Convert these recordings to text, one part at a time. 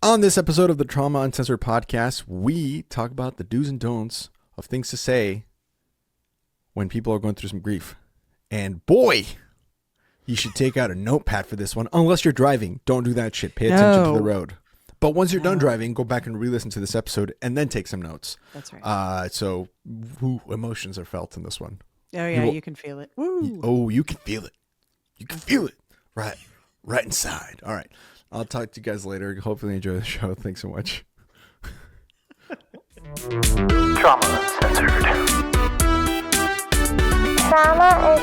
On this episode of the Trauma Uncensored podcast, we talk about the do's and don'ts of things to say when people are going through some grief. And boy, you should take out a notepad for this one. Unless you're driving, don't do that shit. Pay attention to the road. But once you're done driving, go back and re-listen to this episode and then take some notes. That's right. So emotions are felt in this one. Oh, yeah, you can feel it. Woo. Oh, you can feel it. You can feel it. Right inside. All right. I'll talk to you guys later. Hopefully you enjoy the show. Thanks so much. Trauma Uncensored. Trauma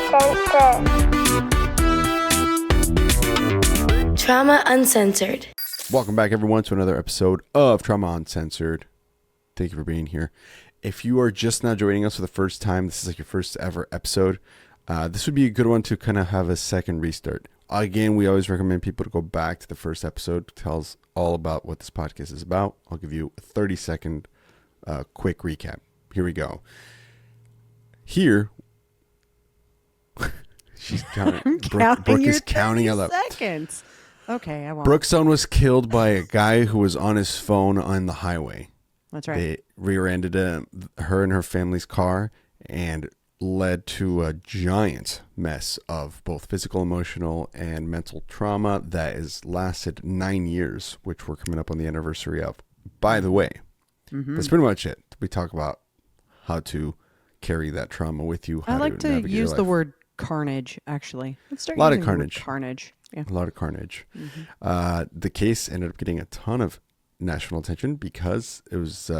Uncensored. Trauma Uncensored. Welcome back, everyone, to another episode of Trauma Uncensored. Thank you for being here. If you are just now joining us for the first time, this is like your first ever episode. This would be a good one to kind of have a second restart. Again, we always recommend people to go back to the first episode. It tells all about what this podcast is about. I'll give you a 30-second quick recap. Here we go. Here, she's counting. Brooke is counting out loud. Seconds. Okay, I won't. Brooke's son was killed by a guy who was on his phone on the highway. That's right. They rear-ended her and her family's car and led to a giant mess of both physical, emotional, and mental trauma that has lasted 9 years, which we're coming up on the anniversary of. By the way, that's pretty much it. We talk about how to carry that trauma with you. I like to use the word carnage, actually. A lot of carnage. Carnage. Yeah. A lot of carnage. The case ended up getting a ton of national attention because it was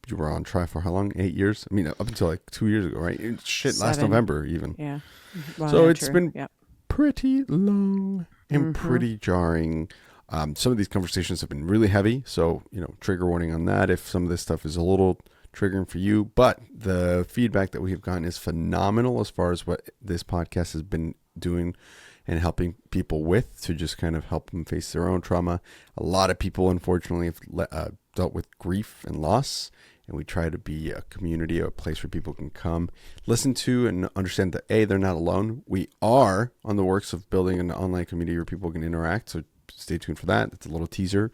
you were on trial for how long? 8 years? I mean, up until like 2 years ago, right? Shit, 7. last November even. Yeah. So it's been pretty long and pretty jarring. Some of these conversations have been really heavy. So, trigger warning on that if some of this stuff is a little triggering for you. But the feedback that we have gotten is phenomenal as far as what this podcast has been doing and helping people with to just kind of help them face their own trauma. A lot of people, unfortunately, have dealt with grief and loss. And we try to be a community, a place where people can come, listen to, and understand that, A, they're not alone. We are on the works of building an online community where people can interact. So stay tuned for that. It's a little teaser.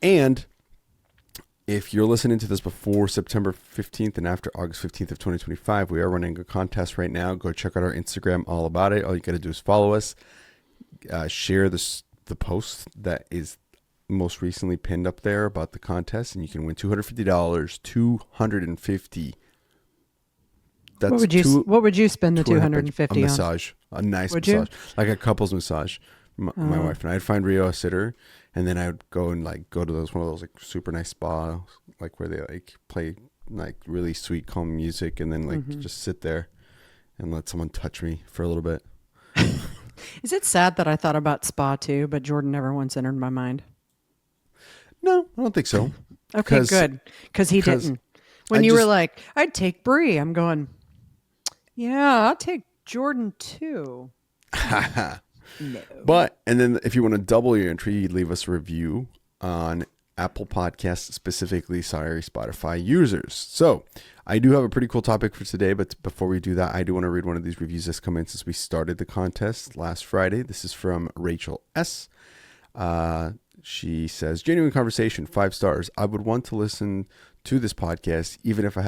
And if you're listening to this before September 15th and after August 15th of 2025, we are running a contest right now. Go check out our Instagram, all about it. All you got to do is follow us, share the post that is most recently pinned up there about the contest, and you can win $250. $250. That's what would you spend the $250 on? A massage, a nice massage, like a couple's massage. My wife and I'd find Rio a sitter, and then I would go and go to one of those like super nice spas, like where they play like really sweet, calm music, and then just sit there and let someone touch me for a little bit. Is it sad that I thought about spa too, but Jordan never once entered my mind? No, I don't think so. Okay, good. Because he didn't. When you were like, I'd take Bree, I'm going, yeah, I'll take Jordan too. No. But, and then if you want to double your entry, leave us a review on Apple Podcasts, specifically, Spotify users. So I do have a pretty cool topic for today, but before we do that, I do want to read one of these reviews that's come in since we started the contest last Friday. This is from Rachel S. She says, genuine conversation, 5 stars. I would want to listen to this podcast even if I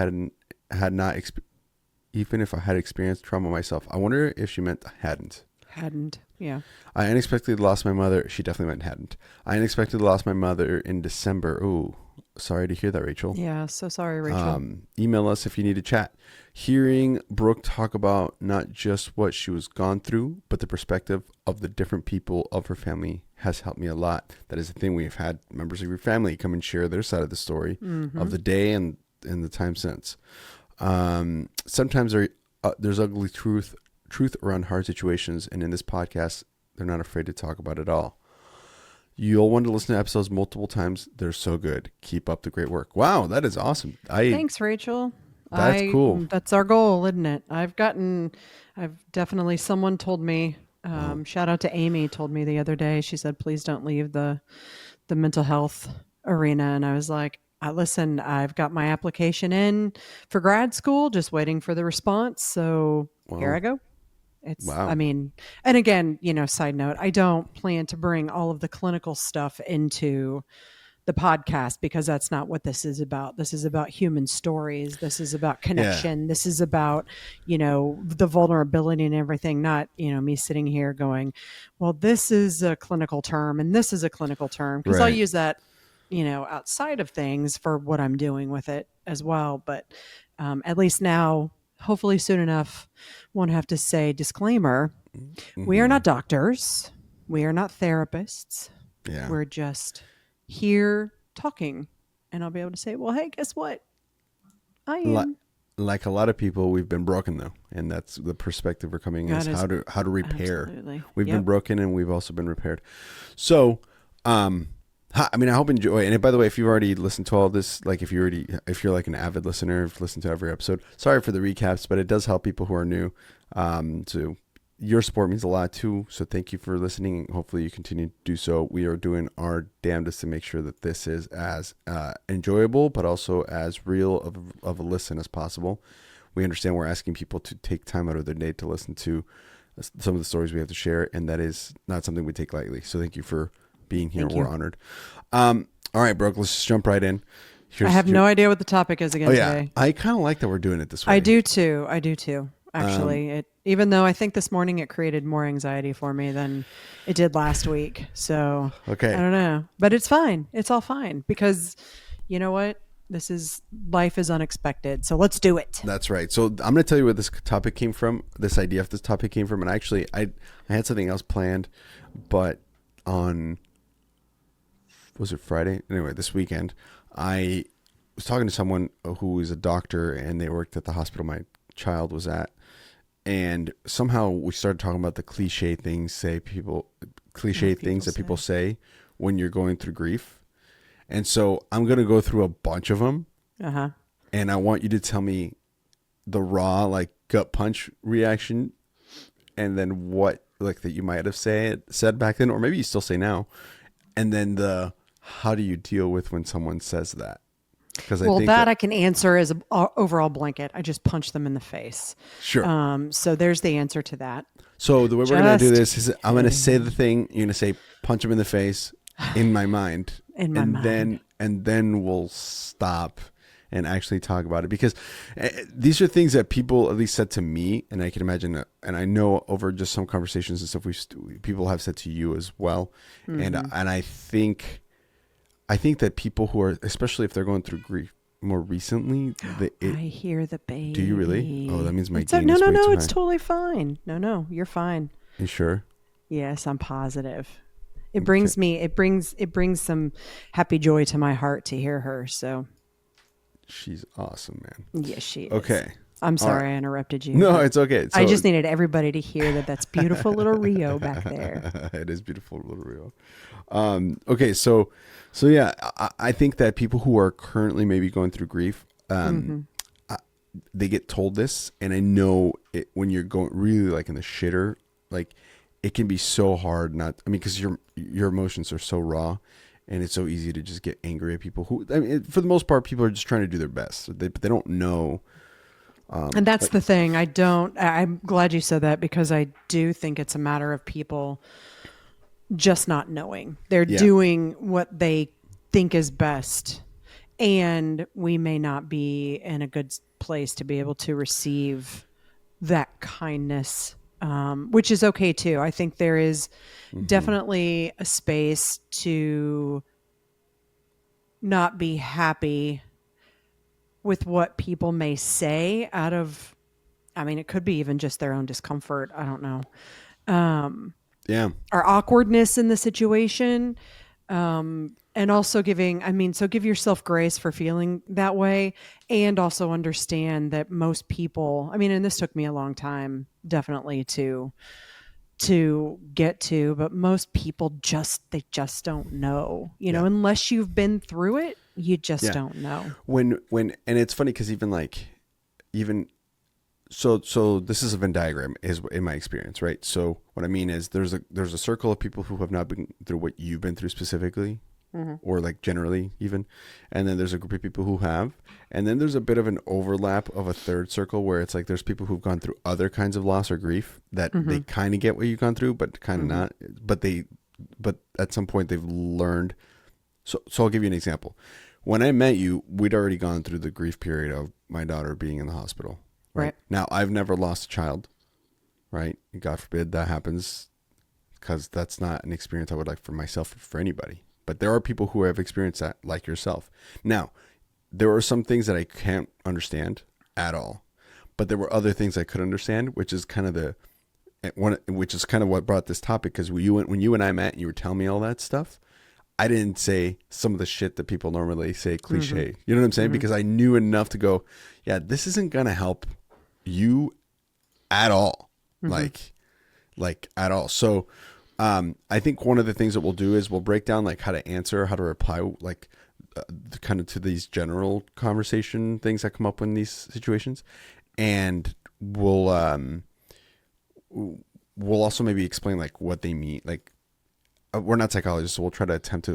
had experienced trauma myself. I wonder if she meant hadn't. Hadn't, yeah. I unexpectedly lost my mother. She definitely meant hadn't. I unexpectedly lost my mother in December. Oh, sorry to hear that, Rachel. Yeah, so sorry, Rachel. Email us if you need to chat. Hearing Brooke talk about not just what she was gone through, but the perspective of the different people of her family has helped me a lot. That is the thing. We've had members of your family come and share their side of the story of the day and the time since. Sometimes there's ugly truth around hard situations, and in this podcast, they're not afraid to talk about it all. You'll want to listen to episodes multiple times. They're so good. Keep up the great work. Wow, that is awesome. Thanks, Rachel. That's cool. That's our goal, isn't it? Someone told me, shout out to Amy, told me the other day, she said, please don't leave the mental health arena. And I was like, listen, I've got my application in for grad school, just waiting for the response. So Here I go. It's, Wow. I mean, and again, side note, I don't plan to bring all of the clinical stuff into the podcast because that's not what this is about. This is about human stories. This is about connection. This is about, the vulnerability and everything, not, me sitting here going, well, this is a clinical term and this is a clinical term. Because I'll Right. use that, outside of things for what I'm doing with it as well. But at least now, hopefully soon enough, won't have to say disclaimer. We are not doctors. We are not therapists. Yeah. We're just here talking. And I'll be able to say, well, hey, guess what? I am. Like a lot of people, we've been broken though. And that's the perspective we're coming is how to repair. Absolutely. We've been broken and we've also been repaired. So, I hope you enjoy. And by the way, if you've already listened to all this, like if you're like an avid listener, if listened to every episode, sorry for the recaps, but it does help people who are new. So your support means a lot too. So thank you for listening. Hopefully you continue to do so. We are doing our damnedest to make sure that this is as enjoyable, but also as real of a listen as possible. We understand we're asking people to take time out of their day to listen to some of the stories we have to share. And that is not something we take lightly. So thank you for being here. We're honored. All right, Brooke, let's just jump right in. I have no idea what the topic is again today. I kind of like that we're doing it this way. I do too. Actually, even though I think this morning it created more anxiety for me than it did last week. So okay, I don't know, but it's fine. It's all fine because you know what? Life is unexpected. So let's do it. That's right. So I'm going to tell you where this topic came from. This idea of this topic came from, and actually, I had something else planned, but was it Friday? Anyway, this weekend, I was talking to someone who is a doctor and they worked at the hospital my child was at. And somehow we started talking about the cliche things that people say when you're going through grief. And so I'm going to go through a bunch of them. Uh-huh. And I want you to tell me the raw, like gut punch reaction. And then what, like that you might have said back then, or maybe you still say now. And then how do you deal with when someone says that? Because I can answer as an overall blanket. I just punch them in the face. Sure. So there's the answer to that. So the way we're going to do this is I'm going to say the thing. You're going to say punch them in the face in my mind. And then we'll stop and actually talk about it, because these are things that people at least said to me, and I can imagine that, and I know over just some conversations and stuff people have said to you as well. Mm-hmm. And I think that people who are, especially if they're going through grief more recently, I hear the baby. Do you really? Oh, that means my gain is way too high. It's totally fine. No, you're fine. You sure? Yes, I'm positive. It brings some happy joy to my heart to hear her. So she's awesome, man. Yes, she is. Okay. I'm sorry I interrupted you. No, it's okay. I just needed everybody to hear that that's beautiful little Rio back there. It is beautiful little Rio. Okay, so yeah, I think that people who are currently maybe going through grief, they get told this, and I know it when you're going really like in the shitter, like it can be so hard because your emotions are so raw, and it's so easy to just get angry at people who, for the most part, people are just trying to do their best, but they don't know. And that's the thing. I'm glad you said that, because I do think it's a matter of people just not knowing. They're doing what they think is best, and we may not be in a good place to be able to receive that kindness, which is okay too. I think there is definitely a space to not be happy with what people may say out of, it could be even just their own discomfort. I don't know. Our awkwardness in the situation. And also give yourself grace for feeling that way, and also understand that most people, and this took me a long time, definitely to get to, but most people they just don't know, unless you've been through it, you just don't know. And it's funny because so this is a Venn diagram is in my experience, right? So what I mean is there's a circle of people who have not been through what you've been through specifically, or like generally even. And then there's a group of people who have. And then there's a bit of an overlap of a third circle where it's like there's people who've gone through other kinds of loss or grief that they kind of get what you've gone through, but kind of not. But at some point they've learned. So I'll give you an example. When I met you, we'd already gone through the grief period of my daughter being in the hospital. Right. Now, I've never lost a child. Right. God forbid that happens, because that's not an experience I would like for myself or for anybody. But there are people who have experienced that, like yourself. Now, there are some things that I can't understand at all, but there were other things I could understand, which is kind of what brought this topic. Because when you and I met and you were telling me all that stuff, I didn't say some of the shit that people normally say cliche. You know what I'm saying? Because I knew enough to go, yeah, this isn't going to help you at all. Like at all. So I think one of the things that we'll do is we'll break down like how to answer, how to reply, like kind of to these general conversation things that come up in these situations. And we'll also maybe explain like what they mean. Like, we're not psychologists, so we'll try to attempt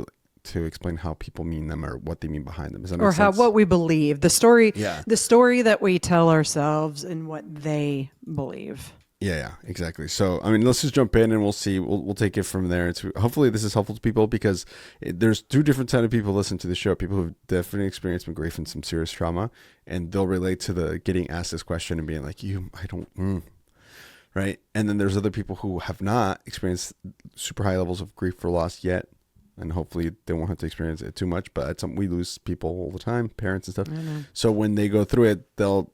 to explain how people mean them or what they mean behind them. Does that make sense? What we believe, the story that we tell ourselves and what they believe. Yeah, exactly. So, I mean, let's just jump in and we'll see. We'll take it from there. Hopefully this is helpful to people, because there's two different types of people listen to the show. People who've definitely experienced some grief and some serious trauma, and they'll relate to the getting asked this question and being like, right? And then there's other people who have not experienced super high levels of grief or loss yet, and hopefully they won't have to experience it too much. But we lose people all the time, parents and stuff. So when they go through it, they'll,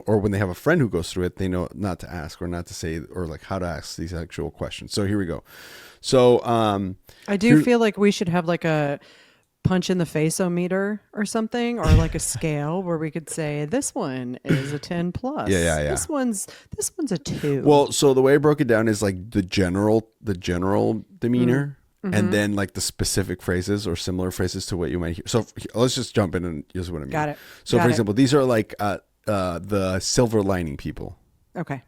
or when they have a friend who goes through it, they know not to ask or not to say, or like how to ask these actual questions. So here we go. So I do feel like we should have like a punch in the face-o-meter or something, or like a scale where we could say this one is a 10 plus. Yeah. This one's a 2. Well, so the way I broke it down is like the general demeanor, and then like the specific phrases or similar phrases to what you might hear. So let's just jump in and use what I mean. Got it. So for example, these are like the silver lining people. Okay.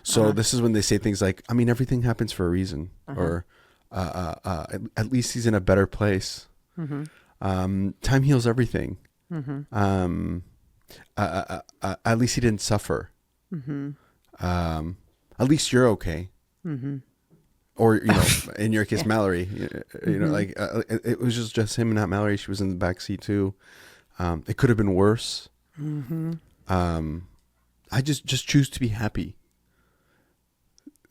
So this is when they say things like, I mean, everything happens for a reason, or at least he's in a better place. Time heals everything. At least he didn't suffer. At least you're okay. Or, in your case, Mallory, like it was just him and not Mallory. She was in the back seat too. It could have been worse. I just choose to be happy.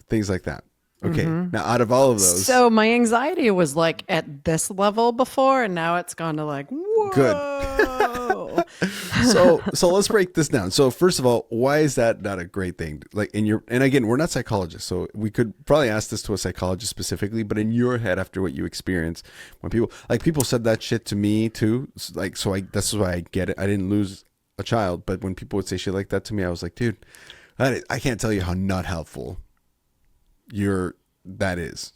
Things like that. Okay. Now, out of all of those, so my anxiety was like at this level before, and now it's gone to like, whoa. Good. So let's break this down. So first of all, why is that not a great thing? Like and again, we're not psychologists, so we could probably ask this to a psychologist specifically, but in your head, after what you experienced, when people said that shit to me too, like, that's why I get it. I didn't lose a child, but when people would say shit like that to me, I was like, dude, I can't tell you how not helpful that is.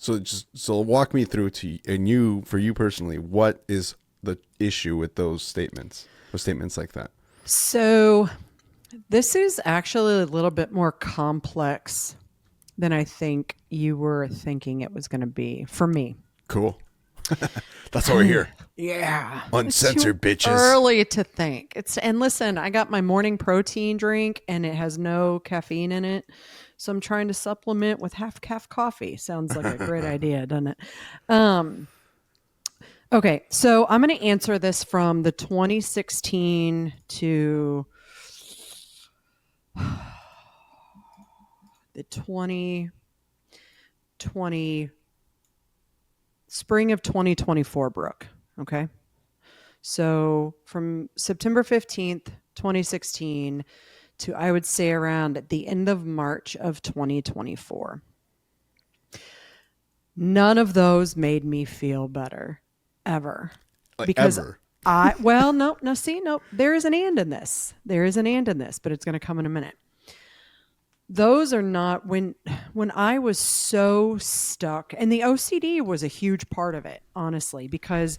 So walk me through for you personally, what is the issue with those statements or statements like that? So this is actually a little bit more complex than I think you were thinking it was going to be for me. Cool. That's why we're here. Yeah. Uncensored, bitches. Early to think. And listen, I got my morning protein drink and it has no caffeine in it. So I'm trying to supplement with half-calf coffee. Sounds like a great idea, doesn't it? Okay, so I'm going to answer this from the 2016 to the 2020 spring of 2024, Brooke. Okay. So from September 15th, 2016 to, I would say, around at the end of March of 2024. None of those made me feel better ever. Because ever? No, there is an and in this. But it's going to come in a minute. Those are not when I was so stuck, and the OCD was a huge part of it, honestly, because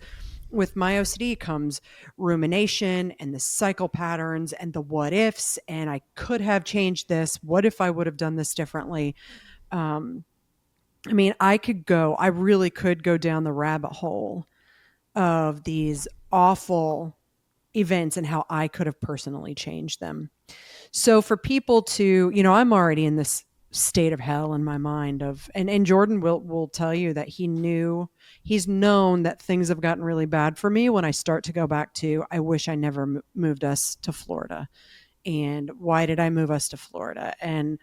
with my OCD comes rumination and the cycle patterns and the what ifs, and I could have changed this. What if I would have done this differently? I mean, I really could go down the rabbit hole of these awful events and how I could have personally changed them. So for people to, I'm already in this state of hell in my mind of, and Jordan will tell you that he's known that things have gotten really bad for me when I start to go back to, I wish I never moved us to Florida. And why did I move us to Florida? And,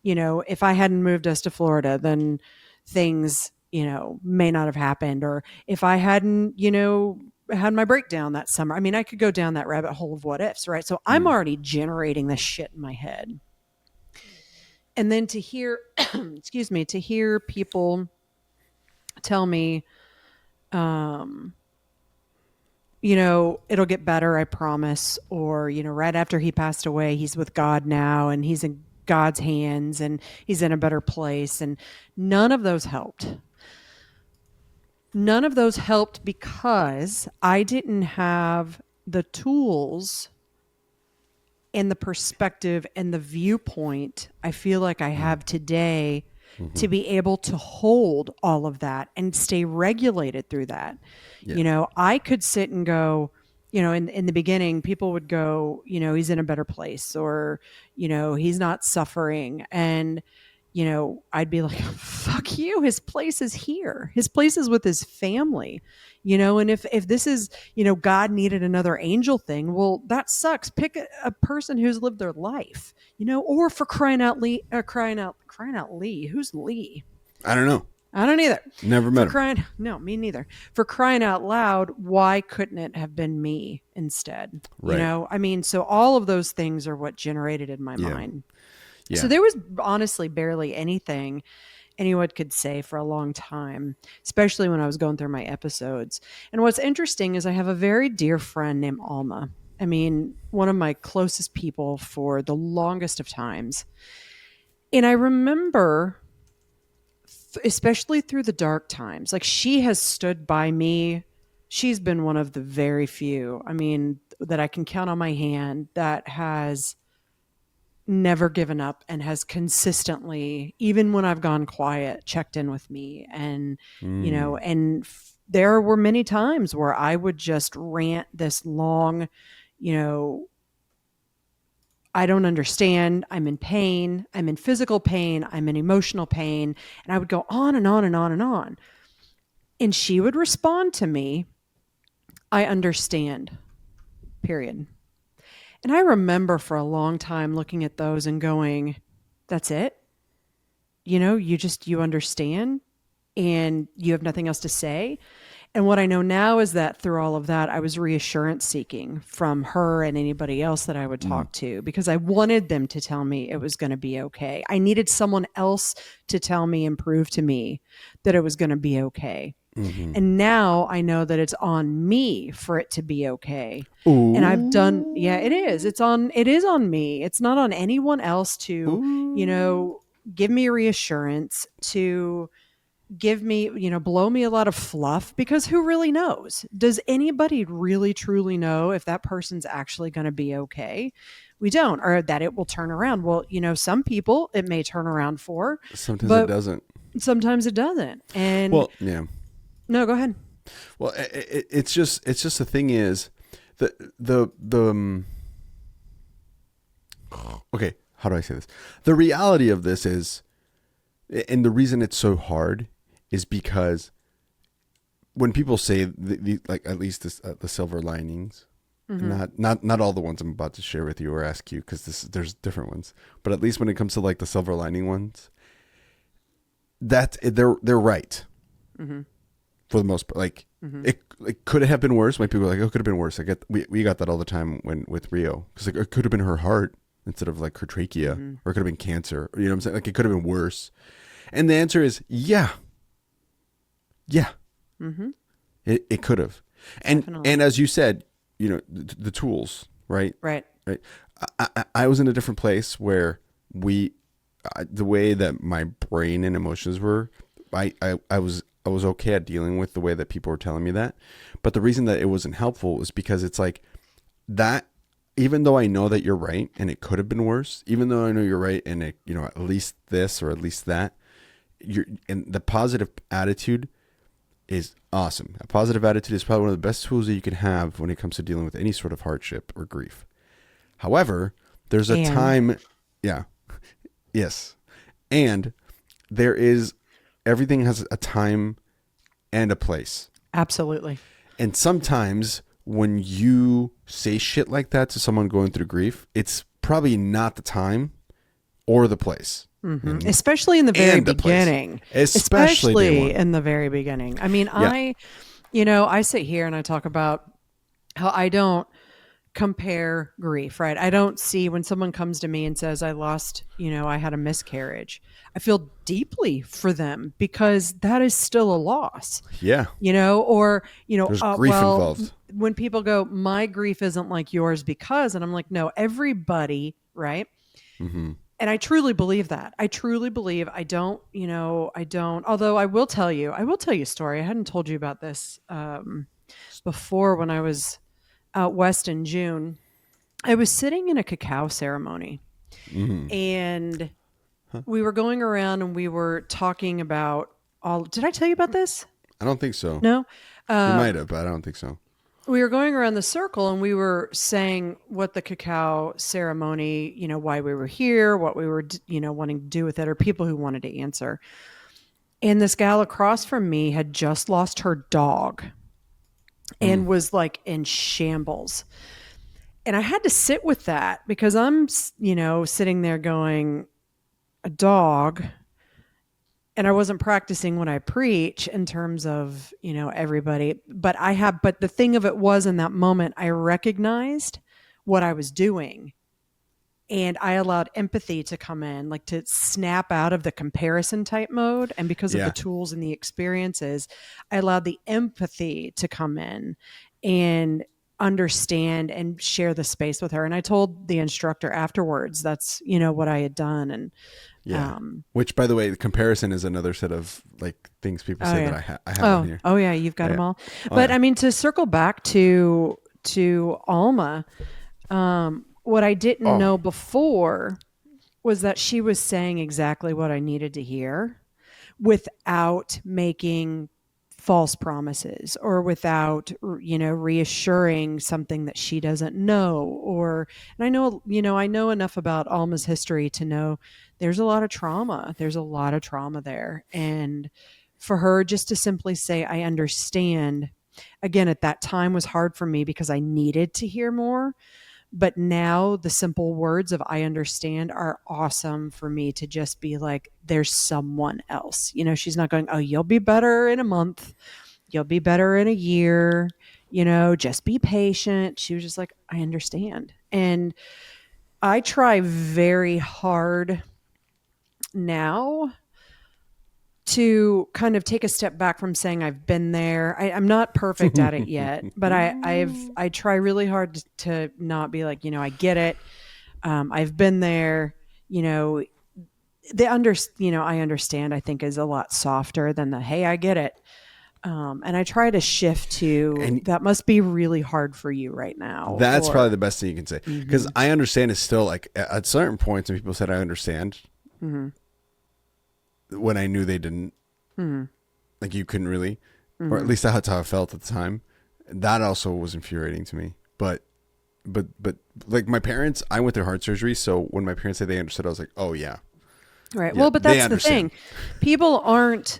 if I hadn't moved us to Florida, then things, may not have happened. Or if I hadn't, had my breakdown that summer. I mean, I could go down that rabbit hole of what ifs, right? So I'm already generating this shit in my head. And then to hear, to hear people tell me, it'll get better, I promise. Or, right after he passed away, he's with God now and he's in God's hands and he's in a better place. And none of those helped. None of those helped because I didn't have the tools and the perspective and the viewpoint I feel like I have today to be able to hold all of that and stay regulated through that. Yeah. I could sit and go, in the beginning, people would go, he's in a better place or, he's not suffering. And, I'd be like, fuck you. His place is here. His place is with his family, and if this is, God needed another angel thing, well, that sucks. Pick a person who's lived their life, or for crying out Lee. Who's Lee? I don't know. I don't either. Never met him. No, me neither. For crying out loud, why couldn't it have been me instead? Right. So all of those things are what generated in my mind. Yeah. So there was honestly barely anything anyone could say for a long time, especially when I was going through my episodes. And what's interesting is I have a very dear friend named Alma. One of my closest people for the longest of times. And I remember, especially through the dark times, like she has stood by me. She's been one of the very few, that I can count on my hand that has never given up and has consistently, even when I've gone quiet, checked in with me. And, there were many times where I would just rant this long, I don't understand. I'm in pain. I'm in physical pain. I'm in emotional pain. And I would go on and on and on and on. And she would respond to me, I understand, period. And I remember for a long time looking at those and going, that's it? You understand and you have nothing else to say. And what I know now is that through all of that, I was reassurance seeking from her and anybody else that I would talk to because I wanted them to tell me it was going to be okay. I needed someone else to tell me and prove to me that it was going to be okay. Mm-hmm. And now I know that it's on me for it to be okay. Ooh. And I've done, it is. It is on me. It's not on anyone else to, give me reassurance, to give me, blow me a lot of fluff, because who really knows? Does anybody really truly know if that person's actually going to be okay? We don't, or that it will turn around. Well, some people it may turn around for. Sometimes it doesn't. Sometimes it doesn't. And yeah. No, go ahead. Well, it's just the thing is the okay, how do I say this? The reality of this is, and the reason it's so hard is because when people say like at least the silver linings, not all the ones I'm about to share with you or ask you, because there's different ones, but at least when it comes to like the silver lining ones, that they're right. Mm-hmm. For the most part, like it could have been worse. My people are like, oh, it could have been worse. We got that all the time with Rio, because it could have been her heart instead of like her trachea, or it could have been cancer. You know what I'm saying? Like it could have been worse. And the answer is yeah. Mm-hmm. It could have. And as you said, the tools, right? Right. I was in a different place where the way that my brain and emotions were, I was okay at dealing with the way that people were telling me that. But the reason that it wasn't helpful is because it's like that, even though I know that you're right and it could have been worse, even though I know you're right and it, at least this or at least that, and the positive attitude is awesome. A positive attitude is probably one of the best tools that you can have when it comes to dealing with any sort of hardship or grief. However, there's a time. Yeah. Yes. And everything has a time and a place. Absolutely. And sometimes when you say shit like that to someone going through grief, it's probably not the time or the place. Mm-hmm. Especially in the very beginning. Especially in the very beginning. I mean, I sit here and I talk about how I don't compare grief, right? I don't see when someone comes to me and says, I had a miscarriage. I feel deeply for them because that is still a loss. Yeah. There's grief involved. When people go, my grief isn't like yours because, and I'm like, no, everybody, right? Mm-hmm. And I truly believe that. I don't, although I will tell you a story. I hadn't told you about this before. When I was out west in June, I was sitting in a cacao ceremony, and we were going around and we were talking about did I tell you about this? I don't think so. No? You might have, but I don't think so. We were going around the circle and we were saying what the cacao ceremony, why we were here, what we were, wanting to do with it, or people who wanted to answer. And this gal across from me had just lost her dog and was like in shambles. And I had to sit with that because I'm, sitting there going, a dog. And I wasn't practicing what I preach in terms of, everybody, but the thing of it was in that moment, I recognized what I was doing and I allowed empathy to come in, like to snap out of the comparison type mode. And because of the tools and the experiences, I allowed the empathy to come in and understand and share the space with her. And I told the instructor afterwards, that's, what I had done. And, which, by the way, the comparison is another set of like things people say that I have on here. Oh yeah, you've got them all. But I mean, to circle back to Alma, what I didn't know before was that she was saying exactly what I needed to hear, without making false promises or without, reassuring something that she doesn't know. And I know enough about Alma's history to know there's a lot of trauma. There's a lot of trauma there. And for her just to simply say, I understand, again, at that time was hard for me because I needed to hear more. But now the simple words of I understand are awesome for me to just be like, there's someone else. She's not going, oh, you'll be better in a month. You'll be better in a year. Just be patient. She was just like, I understand. And I try very hard now to kind of take a step back from saying I've been there. I'm not perfect at it yet, but I try really hard to not be like, I get it. I've been there, I understand, I think is a lot softer than the, hey, I get it. And I try to shift to that must be really hard for you right now. That's probably the best thing you can say. Because I understand is still like at certain points when people said I understand, when I knew they didn't, like you couldn't really, or at least that's how I felt at the time. That also was infuriating to me. But like my parents, I went through heart surgery. So when my parents said they understood, I was like, oh yeah. Right. Yeah, well, but that's the thing. People aren't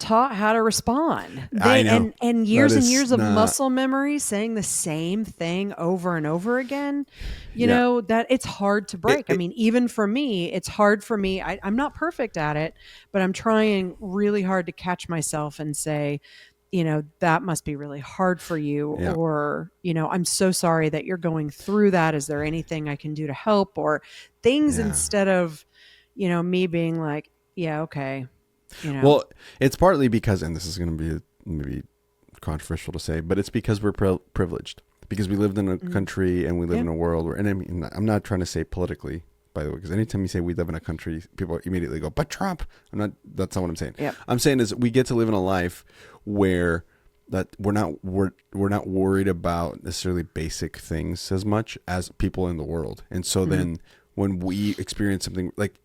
taught how to respond. I know. And years of muscle memory saying the same thing over and over again, you know, that it's hard to break. I mean, even for me, it's hard for me. I'm not perfect at it, but I'm trying really hard to catch myself and say, that must be really hard for you. Or, I'm so sorry that you're going through that. Is there anything I can do to help? Or things instead of, me being like, yeah, okay. Well, it's partly because, and this is going to be maybe controversial to say, but it's because we're privileged, because we lived in a country and we live in a world where, and I mean, I'm not trying to say politically, by the way, because anytime you say we live in a country, people immediately go, but Trump. That's not what I'm saying. Yep. I'm saying is we get to live in a life where that we're not worried about necessarily basic things as much as people in the world. And so then when we experience something like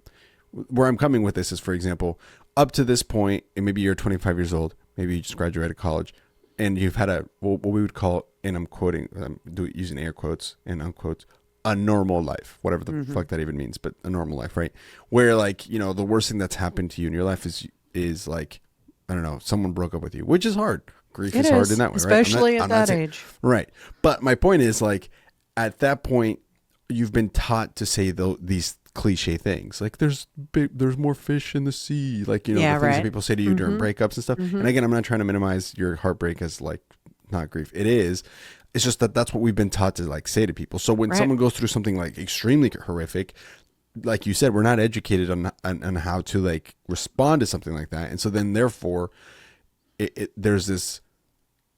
where I'm coming with this is, for example, up to this point, and maybe you're 25 years old, maybe you just graduated college, and you've had what we would call, and I'm quoting, using air quotes and unquotes, a normal life, whatever the fuck that even means, but a normal life, right? Where like, the worst thing that's happened to you in your life is like, I don't know, someone broke up with you, which is hard. Grief is hard in that way, especially right? At that age. Right. But my point is, like, at that point, you've been taught to say these cliche things. Like, there's more fish in the sea. Like, the things that people say to you during breakups and stuff. And again, I'm not trying to minimize your heartbreak as, like, not grief. It is. It's just that's what we've been taught to, like, say to people. So when someone goes through something, like, extremely horrific, like you said, we're not educated on how to, like, respond to something like that. And so then, therefore, there's this,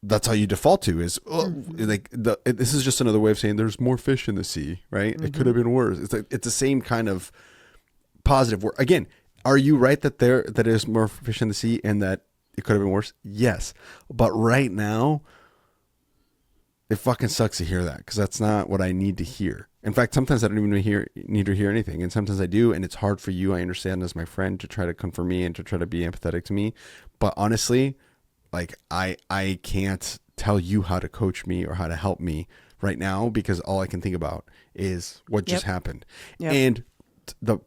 that's how you default to is this is just another way of saying there's more fish in the sea, right? It could have been worse. It's like, it's the same kind of positive word. Again, are you right that that is more fish in the sea and that it could have been worse? Yes. But right now, it fucking sucks to hear that, because that's not what I need to hear. In fact, sometimes I don't even need to hear anything. And sometimes I do. And it's hard for you, I understand, as my friend, to try to comfort me and to try to be empathetic to me. But honestly, like, I can't tell you how to coach me or how to help me right now, because all I can think about is what just happened. And the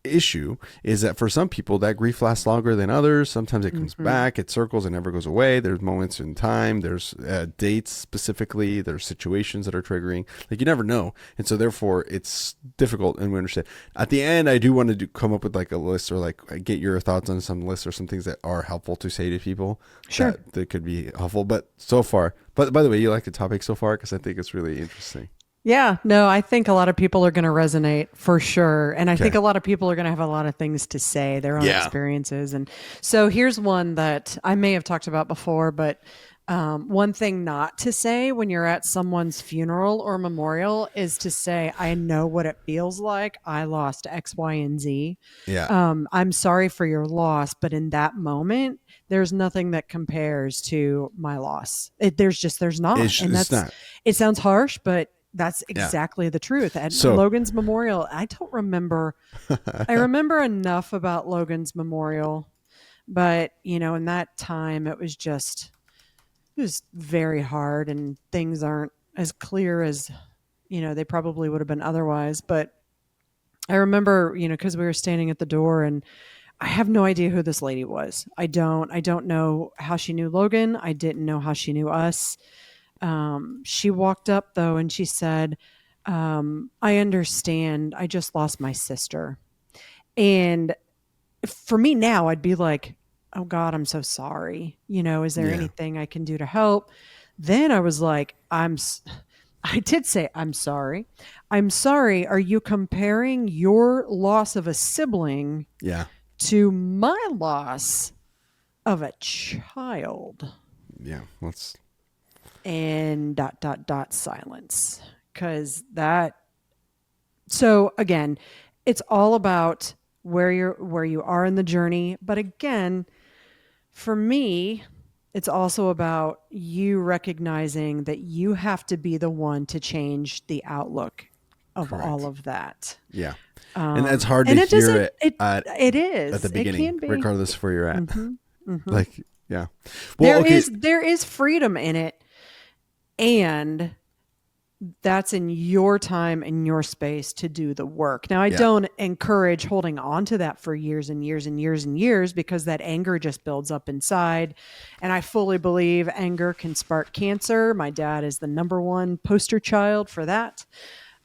issue is that for some people, that grief lasts longer than others. Sometimes it comes back, it circles and never goes away. There's moments in time, there's dates specifically, there's situations that are triggering. Like, you never know. And so therefore it's difficult, and we understand. At the end, I do want to come up with like a list, or like get your thoughts on some lists or some things that are helpful to say to people. Sure. That could be helpful. But so far, but by the way, you like the topic so far? Because I think it's really interesting. Yeah, no, I think a lot of people are going to resonate for sure. And I think a lot of people are going to have a lot of things to say, their own experiences. And so here's one that I may have talked about before, but one thing not to say when you're at someone's funeral or memorial is to say, I know what it feels like. I lost X, Y, and Z. Yeah. I'm sorry for your loss, but in that moment, there's nothing that compares to my loss. There's not. It's not. It sounds harsh, but that's exactly the truth. At Logan's memorial, I don't remember. I remember enough about Logan's memorial, but in that time it was very hard, and things aren't as clear as they probably would have been otherwise. But I remember, because we were standing at the door, and I have no idea who this lady was. I don't know how she knew Logan. I didn't know how she knew us. She walked up though, and she said, I understand. I just lost my sister. And for me now, I'd be like, oh God, I'm so sorry. Is there anything I can do to help? Then I was like, I did say, I'm sorry. I'm sorry. Are you comparing your loss of a sibling to my loss of a child? Yeah. And ... silence. So again, it's all about where you are in the journey. But again, for me, it's also about you recognizing that you have to be the one to change the outlook of all of that. Yeah. And it's hard to hear it is at the beginning, regardless of where you're at. Like, yeah. Well, there is freedom in it. And that's in your time and your space to do the work. Now, I don't encourage holding on to that for years and years and years and years, because that anger just builds up inside. And I fully believe anger can spark cancer. My dad is the number one poster child for that.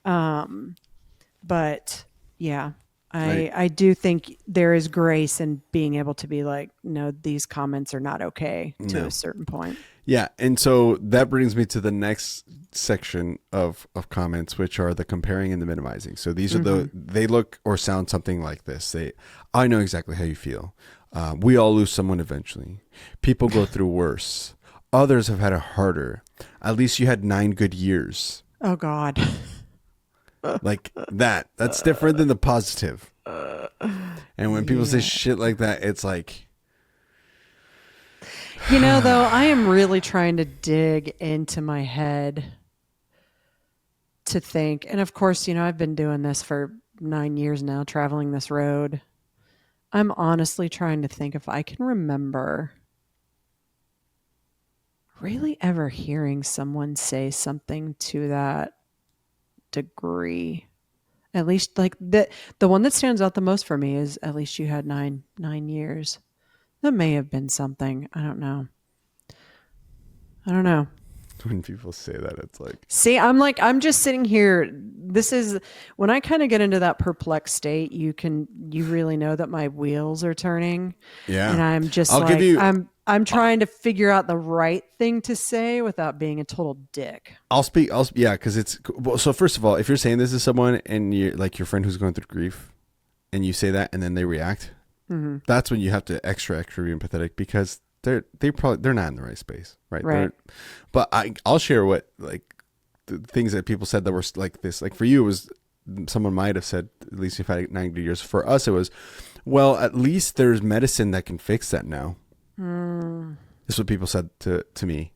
But yeah, I do think there is grace in being able to be like, no, these comments are not okay to a certain point. Yeah. And so that brings me to the next section of comments, which are the comparing and the minimizing. So these are they look or sound something like this. I know exactly how you feel. We all lose someone eventually. People go through worse. Others have had it harder. At least you had 9 good years. Oh God. Like that's different than the positive. And when people say shit like that, it's like, though, I am really trying to dig into my head to think. And of course, I've been doing this for 9 years now, traveling this road. I'm honestly trying to think if I can remember really ever hearing someone say something to that degree. At least like the one that stands out the most for me is at least you had nine years. That may have been something. I don't know. When people say that, it's like, see, I'm just sitting here. This is when I kind of get into that perplexed state, you really know that my wheels are turning. yeah. And I'm just I'm trying to figure out the right thing to say without being a total dick. Yeah, because it's, well, so first of all, if you're saying this to someone and you're like your friend who's going through grief and you say that and then they react, that's when you have to extra be empathetic, because they're not in the right space, right? But I'll share what, like, the things that people said that were like this. Like for you, it was, someone might have said, at least you've had 90 years. For us, it was, well, at least there's medicine that can fix that now. This is what people said to me.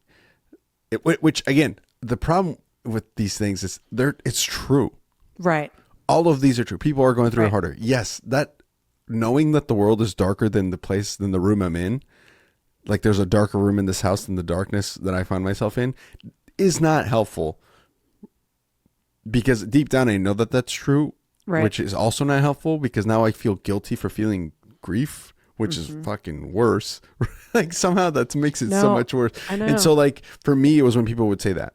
Which again, the problem with these things is it's true. Right. All of these are true. People are going through it harder. Yes, that knowing that the world is darker than the room I'm in, like there's a darker room in this house than the darkness that I find myself in, is not helpful. Because deep down I know that that's true, which is also not helpful, because now I feel guilty for feeling grief, which is fucking worse. Like somehow that makes it so much worse. I know. And so like for me, it was when people would say that,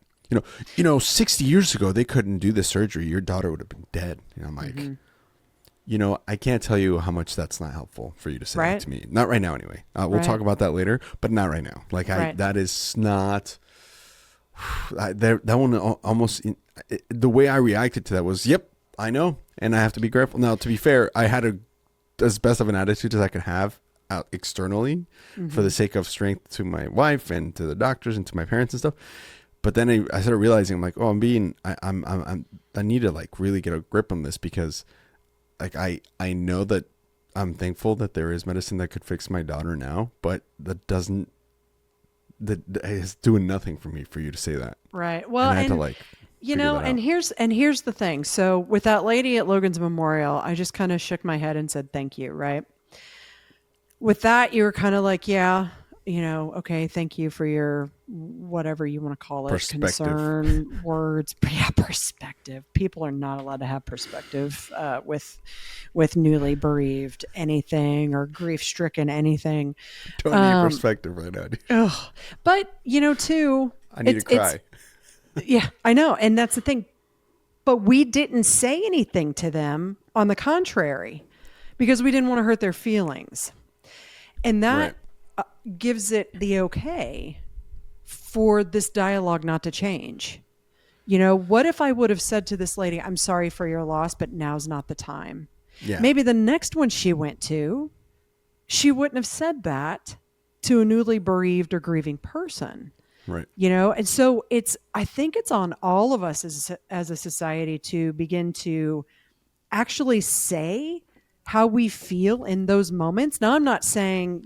60 years ago, they couldn't do this surgery. Your daughter would have been dead. I'm like, I can't tell you how much that's not helpful for you to say that to me. Not right now, anyway. We'll talk about that later, but not right now. Like that is not, that one almost, the way I reacted to that was, yep, I know. And I have to be grateful. Now, to be fair, I had as best of an attitude as I could have out externally for the sake of strength to my wife and to the doctors and to my parents and stuff. But then I started realizing, I'm like, oh, I need to like really get a grip on this, because like I know that I'm thankful that there is medicine that could fix my daughter now, but that is doing nothing for me for you to say that. Right. Well, and I had to like, and here's the thing. So with that lady at Logan's Memorial, I just kind of shook my head and said, thank you. Right. With that, you were kind of like, yeah, okay, thank you for your, whatever you want to call it, concern, words. But yeah, perspective. People are not allowed to have perspective with newly bereaved anything or grief-stricken anything. Don't need perspective right now, dude. But, too. I need to cry. Yeah, I know. And that's the thing. But we didn't say anything to them, on the contrary, because we didn't want to hurt their feelings. And that gives it the okay for this dialogue not to change. What if I would have said to this lady, I'm sorry for your loss, but now's not the time. Yeah. Maybe the next one she went to, she wouldn't have said that to a newly bereaved or grieving person. Right. And so I think it's on all of us as a society to begin to actually say how we feel in those moments. Now, I'm not saying,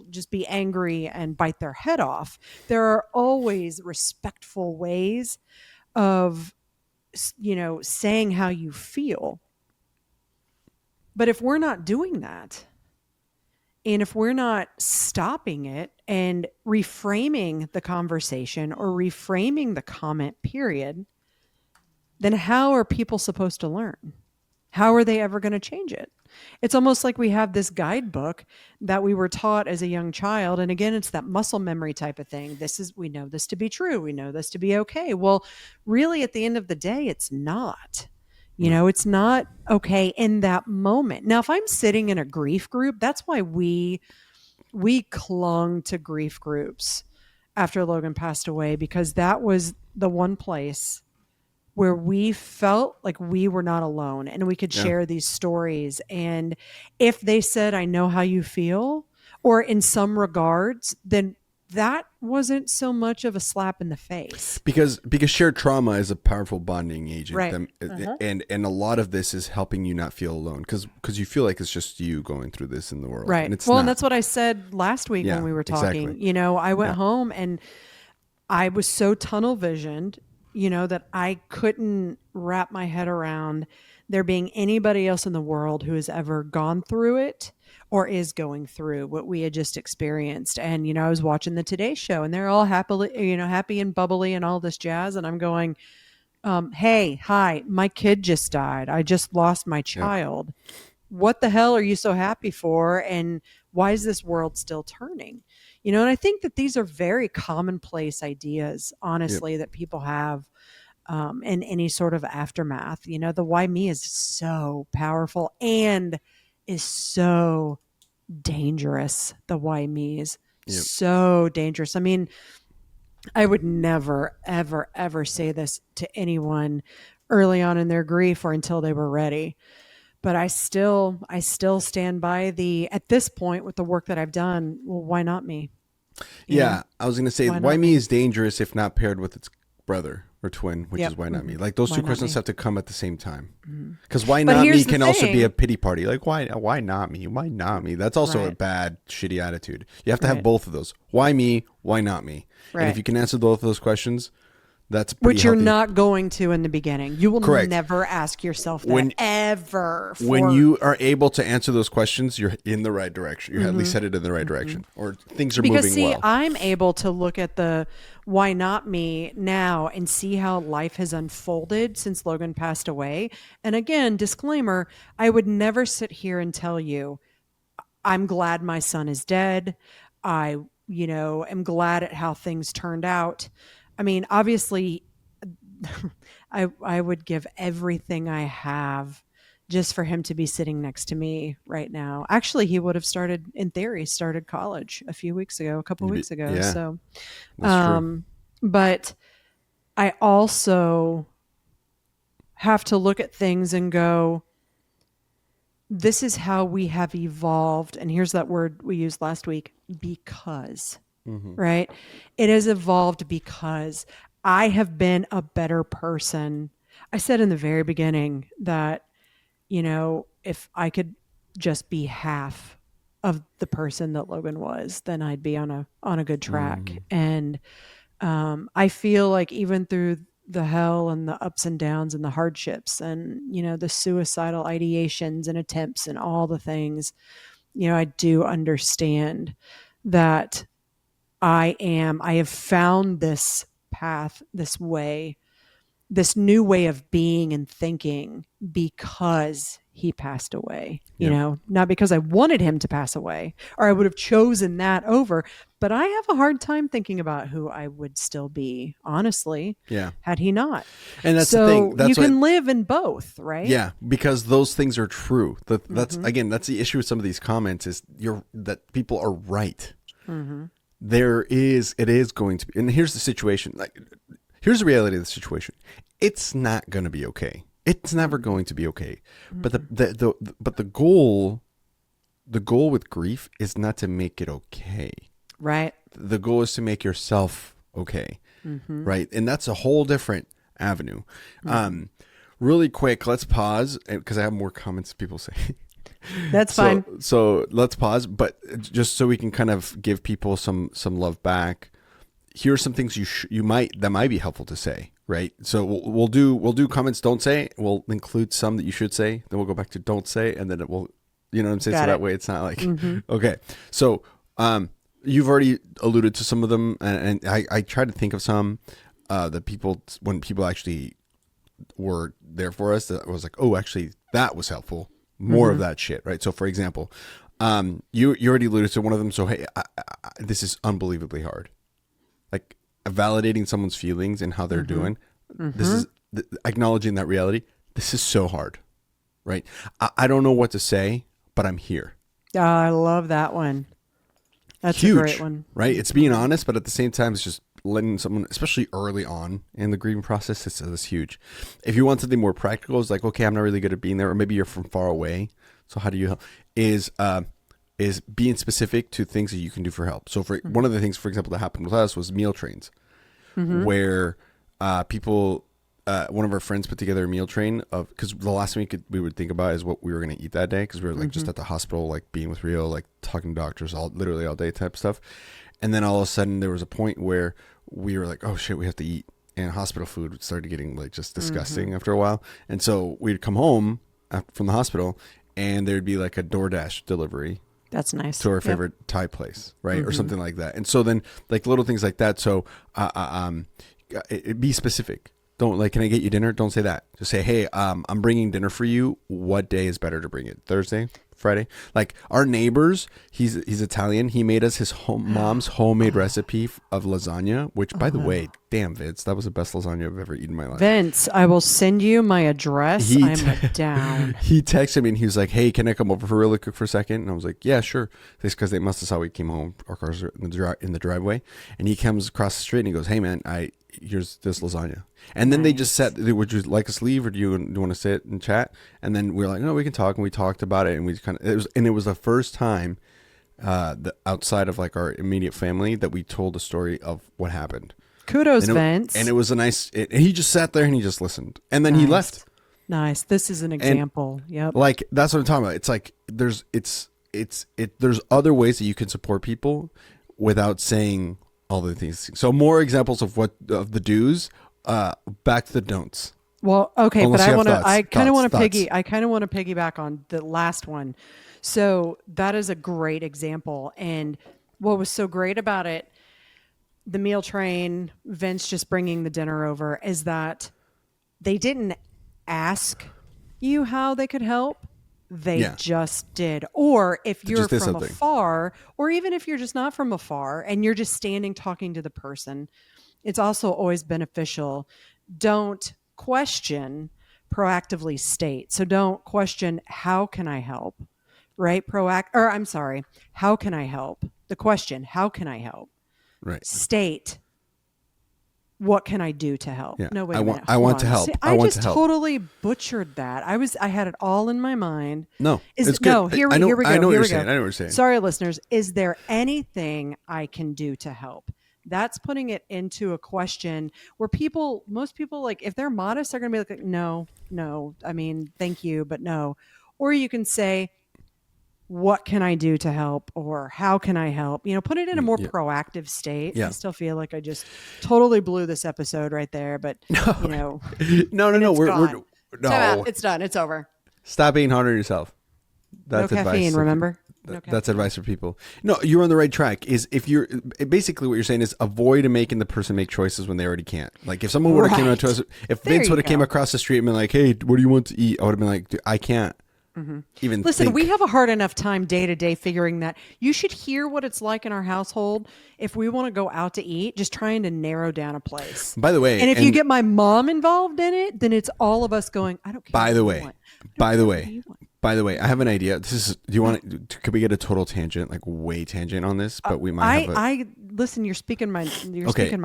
just be angry and bite their head off. There are always respectful ways of, saying how you feel. But if we're not doing that, and if we're not stopping it and reframing the conversation or reframing the comment period, then how are people supposed to learn? How are they ever going to change it? It's almost like we have this guidebook that we were taught as a young child. And again, it's that muscle memory type of thing. We know this to be true. We know this to be okay. Well, really, at the end of the day, it's not. It's not okay in that moment. Now, if I'm sitting in a grief group, that's why we clung to grief groups after Logan passed away, because that was the one place where we felt like we were not alone and we could share these stories. And if they said, I know how you feel, or in some regards, then that wasn't so much of a slap in the face. Because shared trauma is a powerful bonding agent. Right. And a lot of this is helping you not feel alone, because you feel like it's just you going through this in the world. Right. And it's and that's what I said last week when we were talking. Exactly. I went home and I was so tunnel visioned that I couldn't wrap my head around there being anybody else in the world who has ever gone through it or is going through what we had just experienced. And, I was watching the Today Show and they're all happy and bubbly and all this jazz. And I'm going, hey, hi, my kid just died. I just lost my child. Yep. What the hell are you so happy for? And why is this world still turning? And I think that these are very commonplace ideas, honestly, that people have in any sort of aftermath. The why me is so powerful and is so dangerous. The why me is so dangerous. I mean, I would never, ever, ever say this to anyone early on in their grief or until they were ready. But I still stand by at this point with the work that I've done, well, why not me? I was going to say, why me is dangerous if not paired with its brother or twin, which is why not me. Like those two questions have to come at the same time. Because why not me can also be a pity party. Like why not me? Why not me? That's also a bad, shitty attitude. You have to have both of those. Why me? Why not me? Right. And if you can answer both of those questions, that's pretty which you're healthy. Not going to in the beginning. You will never ask yourself that ever. When you are able to answer those questions, you're in the right direction. You're at least headed in the right direction, or things are moving well. Because I'm able to look at the why not me now and see how life has unfolded since Logan passed away. And again, disclaimer, I would never sit here and tell you, I'm glad my son is dead. I, am glad at how things turned out. I mean, obviously, I would give everything I have just for him to be sitting next to me right now. Actually, he would have started college a couple weeks ago. Yeah, so, that's true. But I also have to look at things and go, this is how we have evolved. And here's that word we used last week, because. Right? It has evolved because I have been a better person. I said in the very beginning that, if I could just be half of the person that Logan was, then I'd be on a good track. And I feel like even through the hell and the ups and downs and the hardships and, the suicidal ideations and attempts and all the things, I do understand that I have found this path, this way, this new way of being and thinking because he passed away, not because I wanted him to pass away or I would have chosen that over, but I have a hard time thinking about who I would still be, honestly, had he not. And that's the thing. You can live in both, right? Yeah, because those things are true. That's again, that's the issue with some of these comments is that people are right. It is going to be, and here's the situation. Like, here's the reality of the situation. It's not going to be okay. It's never going to be okay. But the goal with grief is not to make it okay. Right. The goal is to make yourself okay. Right. And that's a whole different avenue. Really quick, let's pause because I have more comments people say. That's fine. So let's pause, but just so we can kind of give people some love back. Here are some things that might be helpful to say, right? So we'll do comments don't say. We'll include some that you should say. Then we'll go back to don't say, and then it will, you know what I'm saying? That way it's not like okay. So you've already alluded to some of them, and I tried to think of some that when people actually were there for us, that was like, oh, actually that was helpful. More of that shit, right? So, for example, you already alluded to one of them. So, hey, this is unbelievably hard. Like validating someone's feelings and how they're doing. This is acknowledging that reality. This is so hard, right? I don't know what to say, but I'm here. Oh, I love that one. That's huge, a great one, right? It's being honest, but at the same time, it's just letting someone, especially early on in the grieving process, it's huge. If you want something more practical, it's like, okay, I'm not really good at being there, or maybe you're from far away. So how do you help? Is being specific to things that you can do for help. So for one of the things, for example, that happened with us was meal trains, where people, one of our friends put together a meal train because the last thing we would think about is what we were going to eat that day, because we were like just at the hospital, like being with Rio, like talking to doctors literally all day type stuff. And then all of a sudden there was a point where we were like, oh shit, we have to eat. and hospital food started getting like just disgusting after a while. And so we'd come home from the hospital, and there'd be like a DoorDash delivery. That's nice. To our favorite Thai place, right? Or something like that. And so then like little things like that. So be specific. Don't like, can I get you dinner? Don't say that. Just say, hey, I'm bringing dinner for you. What day is better to bring it? Thursday? Friday? Like our neighbors, he's Italian. He made us his mom's homemade recipe of lasagna, which by the way, damn Vince, that was the best lasagna I've ever eaten in my life. Vince, I will send you my address. I'm down. He texted me and he was like, hey, can I come over for really quick for a second? And I was like, yeah, sure. It's because they must have saw we came home. Our cars are in the driveway. And he comes across the street and he goes, hey man, here's this lasagna. And then they just said, would you like us to leave, or do you want to sit and chat? And then we were like, no, we can talk. And we talked about it, and it was the first time outside of like our immediate family that we told the story of what happened. Kudos, Vince. And it was and he just sat there and he just listened, and then he left. Nice. This is an example. Yep. Like that's what I'm talking about. It's like there's other ways that you can support people without saying all the things. So more examples of the do's. Back to the don'ts. Well, okay, Unless but I kind of want to thoughts. piggyback on the last one. So that is a great example. And what was so great about it, the meal train, Vince just bringing the dinner over, is that they didn't ask you how they could help. They just did. Or if you're from afar, or even if you're just not from afar and you're just standing talking to the person, it's also always beneficial. Don't question, proactively state. So don't question, how can I help? Right? How can I help? The question, how can I help? Right. State, what can I do to help? Yeah. No, wait I a minute. I want to help. See, I want to just help. Totally butchered that. I had it all in my mind. No, it's good. No, here we go. I know what you're saying. I know what you're saying. Sorry, listeners. Is there anything I can do to help? That's putting it into a question where most people, like, if they're modest, they're going to be like, no, I mean, thank you, but no. Or you can say, what can I do to help? Or how can I help? Put it in a more proactive state. Yeah. I still feel like I just totally blew this episode right there, but no. No. No. It's done. It's over. Stop being hard on yourself. That's no caffeine, advice. Remember? That's advice for people. No, you're on the right track. Basically what you're saying is avoid making the person make choices when they already can't. Like if someone would have came out to us, if Vince would have came across the street and been like, hey, what do you want to eat? I would have been like, I can't. Even listen, we have a hard enough time day to day figuring that. You should hear what it's like in our household if we want to go out to eat, just trying to narrow down a place. By the way, and if you get my mom involved in it, then it's all of us going, I don't care. By the way, I have an idea. Do you want to, could we get a total tangent, like way tangent on this? But we might listen, you're speaking my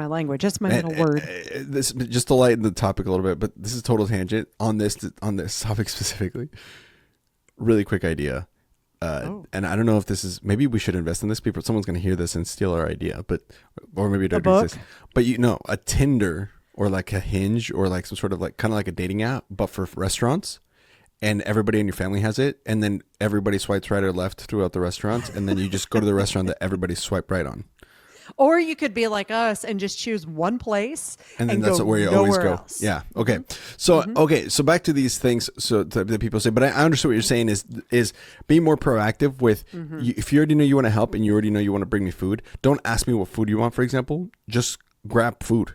language. That's my middle word. This just to lighten the topic a little bit, but this is total tangent on this topic specifically. Really quick idea. And I don't know if this is, maybe we should invest in this. Someone's going to hear this and steal our idea, or maybe it already exists. But a Tinder or like a Hinge or like some sort of like kind of like a dating app, but for restaurants, and everybody in your family has it, and then everybody swipes right or left throughout the restaurants, and then you just go to the restaurant that everybody swiped right on. Or you could be like us and just choose one place and then that's where you always go. Else. Yeah. Okay. So so back to these things. So that people say, but I understand what you're saying is be more proactive with. If you already know you want to help and you already know you want to bring me food, don't ask me what food you want. For example, just grab food.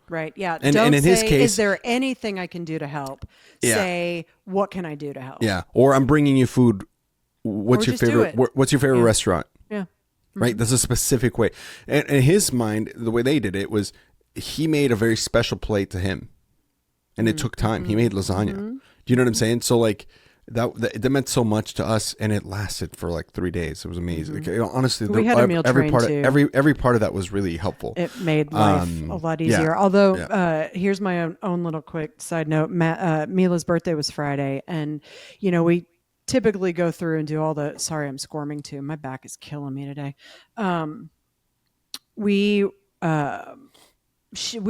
Right. Yeah. And don't in say, his case, is there anything I can do to help? Yeah. Say, what can I do to help? Yeah. Or I'm bringing you food. What's your favorite? What's your favorite restaurant? Yeah. Right. That's a specific way. And in his mind, the way they did it was he made a very special plate to him, and it took time. He made lasagna. Do you know what I'm saying? So like that meant so much to us, and it lasted for like 3 days. It was amazing. Like, honestly, we had a meal every train part too. Every part of that was really helpful. It made life a lot easier. Yeah. Although here's my own little quick side note. Mila's birthday was Friday, and we typically go through and do all the, sorry, I'm squirming too. My back is killing me today. We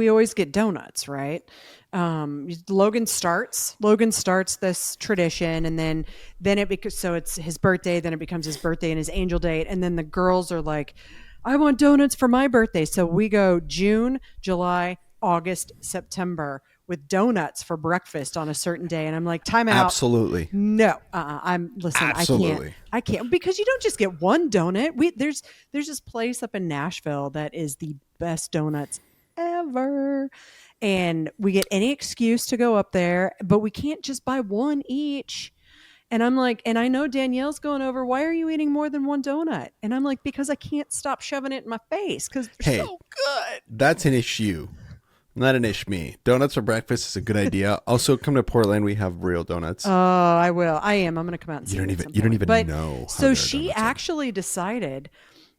always get donuts, right? Logan starts this tradition, and then it's his birthday, then it becomes his birthday and his angel date. And then the girls are like, I want donuts for my birthday. So we go June, July, August, September with donuts for breakfast on a certain day. And I'm like, time out. Absolutely. No, listen, Absolutely. I can't because you don't just get one donut. There's this place up in Nashville that is the best donuts ever. And we get any excuse to go up there, but we can't just buy one each. And I'm like, and I know Danielle's going over, why are you eating more than one donut? And I'm like, because I can't stop shoving it in my face because they're so good. That's an issue. Not an ish me. Donuts for breakfast is a good idea. Also, come to Portland. We have real donuts. Oh, I will. I am. I'm going to come out and see you don't even know. So she actually decided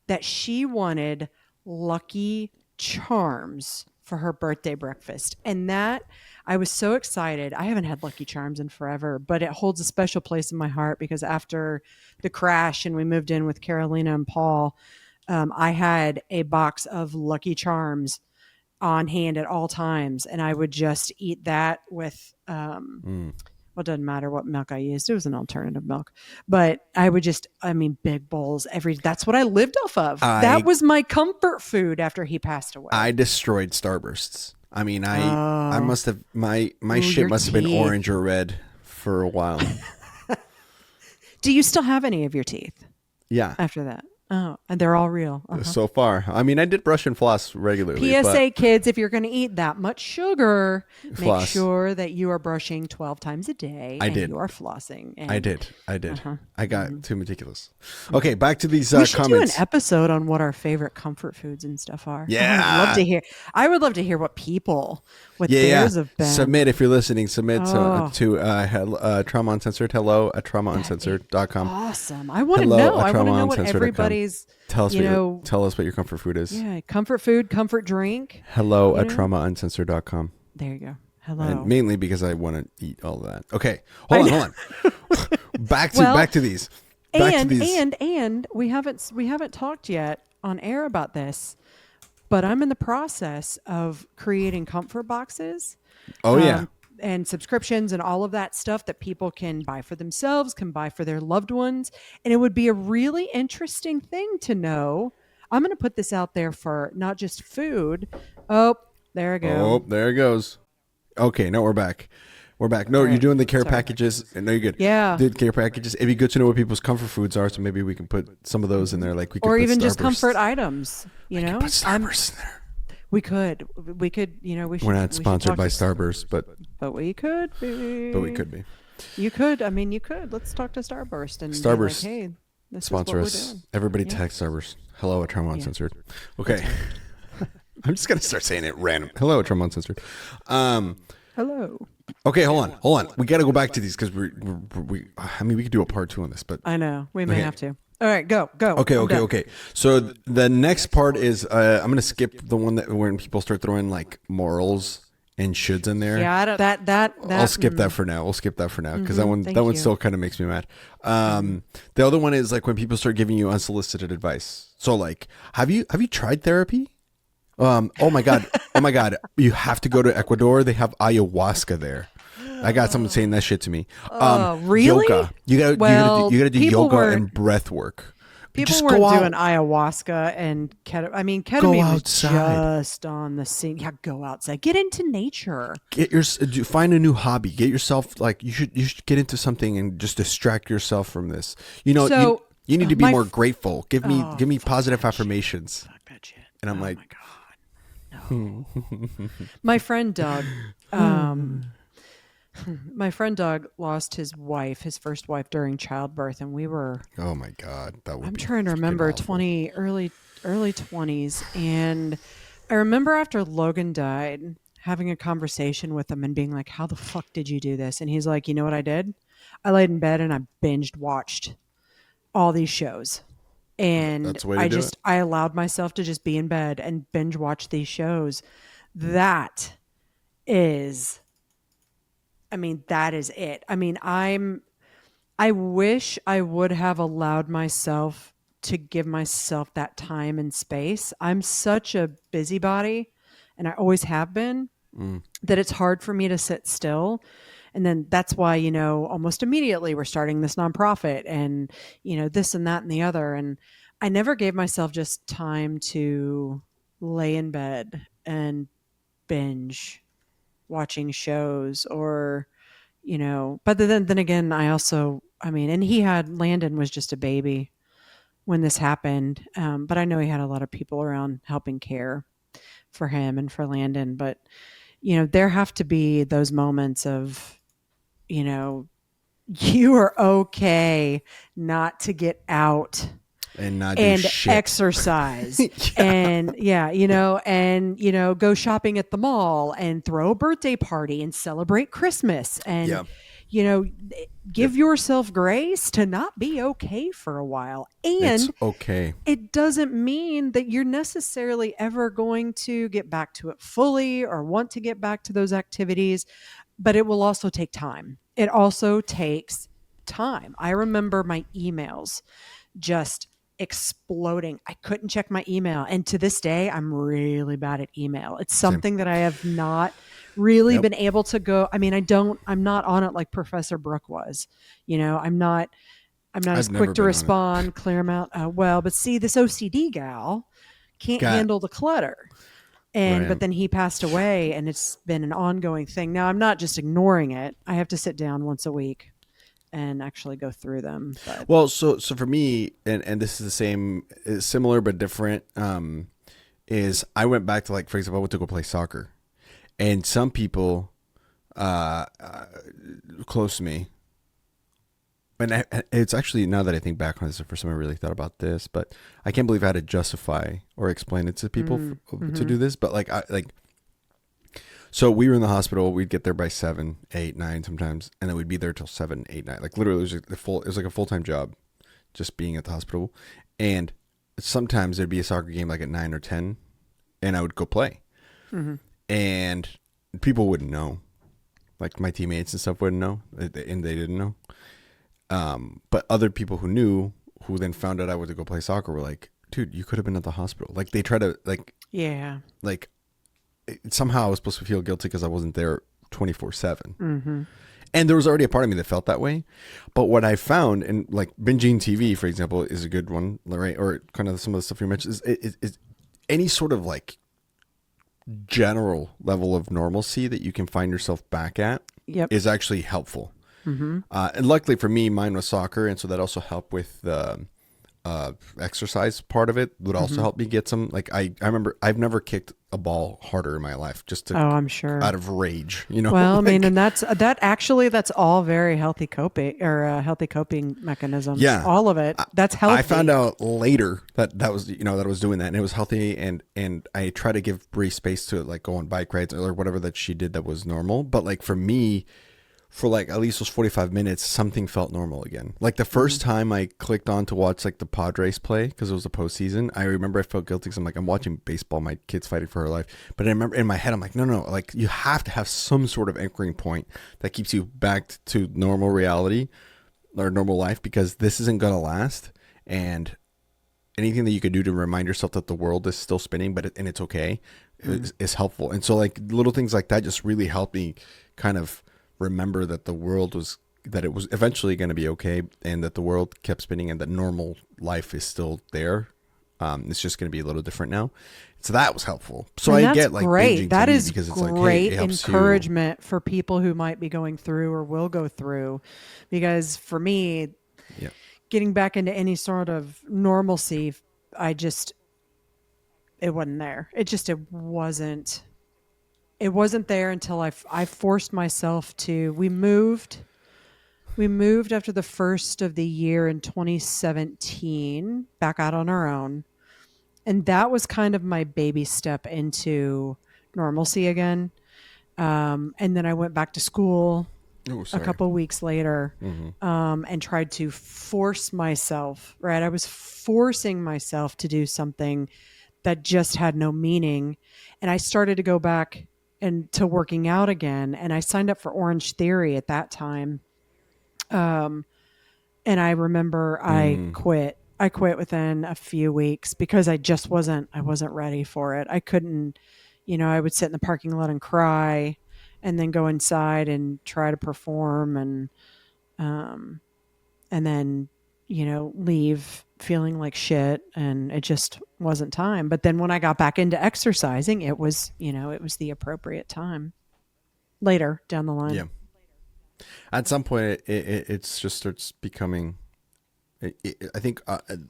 that she wanted Lucky Charms for her birthday breakfast. And that I was so excited. I haven't had Lucky Charms in forever, but it holds a special place in my heart because after the crash and we moved in with Carolina and Paul, I had a box of Lucky Charms on hand at all times. And I would just eat that with, well, it doesn't matter what milk I used. It was an alternative milk, but I would big bowls that's what I lived off of. That was my comfort food after he passed away. I destroyed Starbursts. I mean, I must have, my shit must have been orange or red for a while. Do you still have any of your teeth? Yeah. After that? Oh, and they're all real. So far. I mean, I did brush and floss regularly. PSA kids, if you're going to eat that much sugar, make sure that you are brushing 12 times a day. I did. You are flossing. And, I did. I got too meticulous. Okay, back to these we should comments. do an episode on what our favorite comfort foods and stuff are. Yeah. I would love to hear what theirs have been. Submit if you're listening. Submit to Trauma Uncensored. Hello at traumauncensored.com. Awesome. I want to know. I want to know what everybody's. Tell us what your comfort food is. Yeah, comfort food, comfort drink. Hello at traumauncensored.com. There you go. Hello. And mainly because I want to eat all of that. Okay, hold on. back to these. And we haven't talked yet on air about this, but I'm in the process of creating comfort boxes. Oh yeah. And subscriptions and all of that stuff that people can buy for themselves, can buy for their loved ones. And it would be a really interesting thing to know. I'm going to put this out there for not just food. Oh, there it goes. Oh, there it goes. Okay, no, we're back. No, you're doing the care packages. No, you're good. Yeah. Did care packages. It'd be good to know what people's comfort foods are, so maybe we can put some of those in there. Like we could or put even Starburst. just comfort items, you know? Put Starburst in there. We could, you know, we should. We're not sponsored by Starburst, but we could be. But we could be. You could. I mean, you could. Let's talk to Starburst and Starburst. Be like, hey, this sponsor is what us. we're doing. Everybody text Starburst. Hello at Trauma Uncensored. Okay. I'm just gonna start saying it random. Hello at Trauma Uncensored. Hello. Okay, hold on. We got to go back to these because we. I mean, we could do a part 2 on this, but I know we may have to. All right, go. Okay. So the next part is I'm going to skip the one that when people start throwing like morals and shoulds in there. Yeah, I don't, that. I'll skip that for now. We'll skip that for now because that one still kind of makes me mad. The other one is like when people start giving you unsolicited advice. So like, have you tried therapy? Oh my god, you have to go to Ecuador. They have ayahuasca there. I got someone saying that shit to me. Really? Yoga. You gotta do yoga and breath work. People weren't doing ayahuasca and ketamine was just on the scene. Yeah, go outside. Get into nature. Find a new hobby. Get yourself you should get into something and just distract yourself from this. You know, you need to be more grateful. Give me positive affirmations. Fuck that shit. And I'm like, my God, no. My friend Doug. My friend Doug lost his first wife during childbirth, and we were. Oh my God, I'm trying to remember early 20s, and I remember after Logan died, having a conversation with him and being like, "How the fuck did you do this?" And he's like, "You know what I did? I laid in bed and I binged watched all these shows, and I allowed myself to just be in bed and binge watch these shows. That is it. I mean, I wish I would have allowed myself to give myself that time and space. I'm such a busybody, and I always have been, that it's hard for me to sit still. And then that's why, almost immediately we're starting this nonprofit and, this and that and the other. And I never gave myself just time to lay in bed and binge watching shows or, but then again, and Landon was just a baby when this happened. But I know he had a lot of people around helping care for him and for Landon. But, there have to be those moments of, you are okay not to get out and not do and shit. Exercise and go shopping at the mall and throw a birthday party and celebrate Christmas and give yourself grace to not be okay for a while. And it's okay. It doesn't mean that you're necessarily ever going to get back to it fully or want to get back to those activities, but it will also take time. It also takes time. I remember my emails just exploding. I couldn't check my email. And to this day, I'm really bad at email. It's something that I have not really been able to go. I'm not on it like Professor Brooke was. I'm not as quick to respond, clear them out. But see, this OCD gal can't handle the clutter. But then he passed away and it's been an ongoing thing. Now I'm not just ignoring it. I have to sit down once a week and actually go through them. But. Well, so for me, and this is the same, similar but different, is I went back to, like, for example, I went to go play soccer, and some people close to me, and it's actually, now that I think back on this, the first time I really thought about this, but I can't believe I had to justify or explain it to people to do this, but so we were in the hospital. We'd get there by 7, 8, 9 sometimes, and then we'd be there till 7, 8, 9. Like, literally, it was like a full-time job, just being at the hospital. And sometimes there'd be a soccer game like at 9 or 10, and I would go play. Mm-hmm. And people wouldn't know, like my teammates and stuff wouldn't know, and they didn't know. But other people who knew, who then found out I went to go play soccer, were like, "Dude, you could have been at the hospital." Like, they try to somehow I was supposed to feel guilty because I wasn't there 24/7. Mm-hmm. And there was already a part of me that felt that way. But what I found, and like binging TV, for example, is a good one, right? Or kind of some of the stuff you mentioned, is any sort of like general level of normalcy that you can find yourself back at is actually helpful. Mm-hmm. And luckily for me, mine was soccer. And so that also helped with the exercise part of it. Would also help me get some, like, I remember I've never kicked a ball harder in my life, just to, I'm sure, out of rage, Well, like, and that's all very healthy coping, or healthy coping mechanisms. Yeah. All of it. That's healthy. I found out later that was, that I was doing that, and it was healthy. And I try to give Bree space to it, like go on bike rides or whatever that she did that was normal. But like for me, for like at least those 45 minutes, something felt normal again. Like the first time I clicked on to watch like the Padres play, because it was the postseason, I remember I felt guilty because I'm like, I'm watching baseball, my kid's fighting for her life. But I remember in my head, I'm like, no, like you have to have some sort of anchoring point that keeps you back to normal reality or normal life, because this isn't going to last. And anything that you could do to remind yourself that the world is still spinning, and it's okay, is helpful. And so like little things like that just really helped me kind of remember that it was eventually going to be okay, and that the world kept spinning, and that normal life is still there. It's just going to be a little different now. So that was helpful. So I get like great. That is because it's great, like, hey, it encouragement for people who might be going through or will go through. Because for me, getting back into any sort of normalcy, it wasn't there. It wasn't there until I forced myself to. We moved after the first of the year in 2017, back out on our own. And that was kind of my baby step into normalcy again. And then I went back to school a couple weeks later, and tried to force myself, right? I was forcing myself to do something that just had no meaning. And I started to go back and to working out again. And I signed up for Orange Theory at that time. And I remember I quit within a few weeks because I wasn't ready for it. I couldn't, I would sit in the parking lot and cry, and then go inside and try to perform. And then leave feeling like shit, and it just wasn't time. But then when I got back into exercising, it was the appropriate time later down the line. Yeah. At some point, it just starts becoming. I think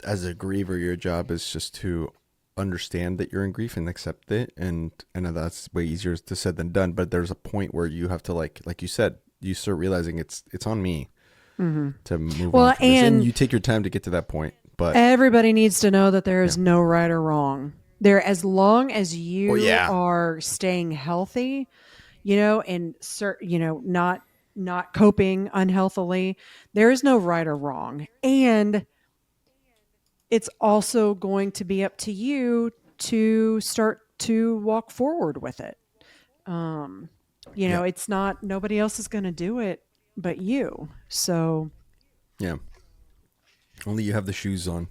as a griever, your job is just to understand that you're in grief and accept it, and I know that's way easier to said than done. But there's a point where you have to, like you said, you start realizing it's on me to move on from this. And you take your time to get to that point. But everybody needs to know that there is no right or wrong. There, as long as you are staying healthy, and not coping unhealthily, there is no right or wrong. And it's also going to be up to you to start to walk forward with it. It's not, nobody else is going to do it but you. So yeah, only you have the shoes on.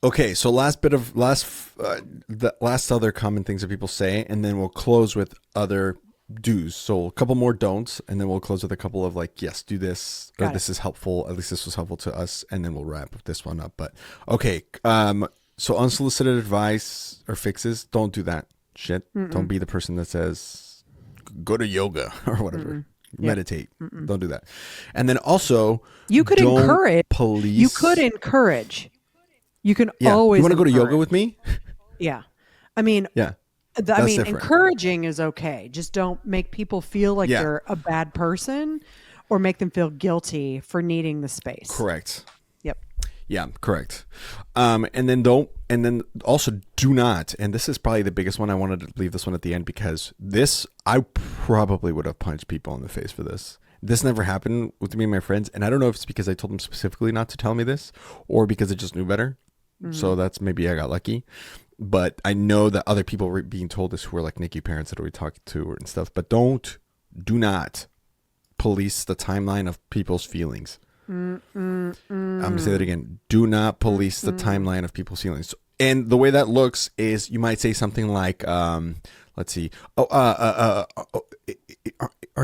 Okay, so the last other common things that people say, and then we'll close with other do's. So a couple more don'ts, and then we'll close with a couple of like, yes, do this, or this is helpful. At least this was helpful to us, and then we'll wrap this one up. But okay, so unsolicited advice or fixes, don't do that shit. Don't be the person that says go to yoga or whatever. Meditate. Don't do that. And then also, you could encourage police. You could encourage. You can always. You want to go to yoga with me? Yeah. I mean, different. Encouraging is okay. Just don't make people feel like they're a bad person or make them feel guilty for needing the space. Correct. Yep. Yeah, correct. And then also do not, and this is probably the biggest one. I wanted to leave this one at the end because I probably would have punched people in the face for this. This never happened with me and my friends, and I don't know if it's because I told them specifically not to tell me this or because I just knew better. So that's maybe I got lucky. But I know that other people were being told this who were like NICU parents that we talked to and stuff. But do not police the timeline of people's feelings. I'm going to say that again. Do not police the timeline of people's feelings. And the way that looks is you might say something like, let's see. Or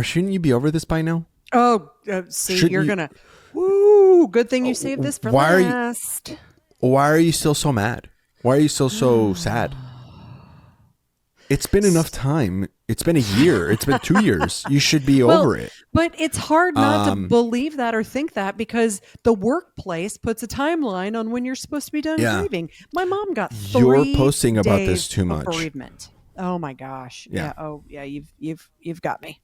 shouldn't you be over this by now? You're going to. Woo! Good thing you saved this for last. Why are you still so mad? Why are you still so sad? It's been enough time. It's been a year. It's been 2 years. You should be over it. But it's hard not to believe that or think that because the workplace puts a timeline on when you're supposed to be done grieving. My mom got 3 You're posting about this too much. Bereavement. Oh my gosh. Yeah. Oh yeah. You've got me.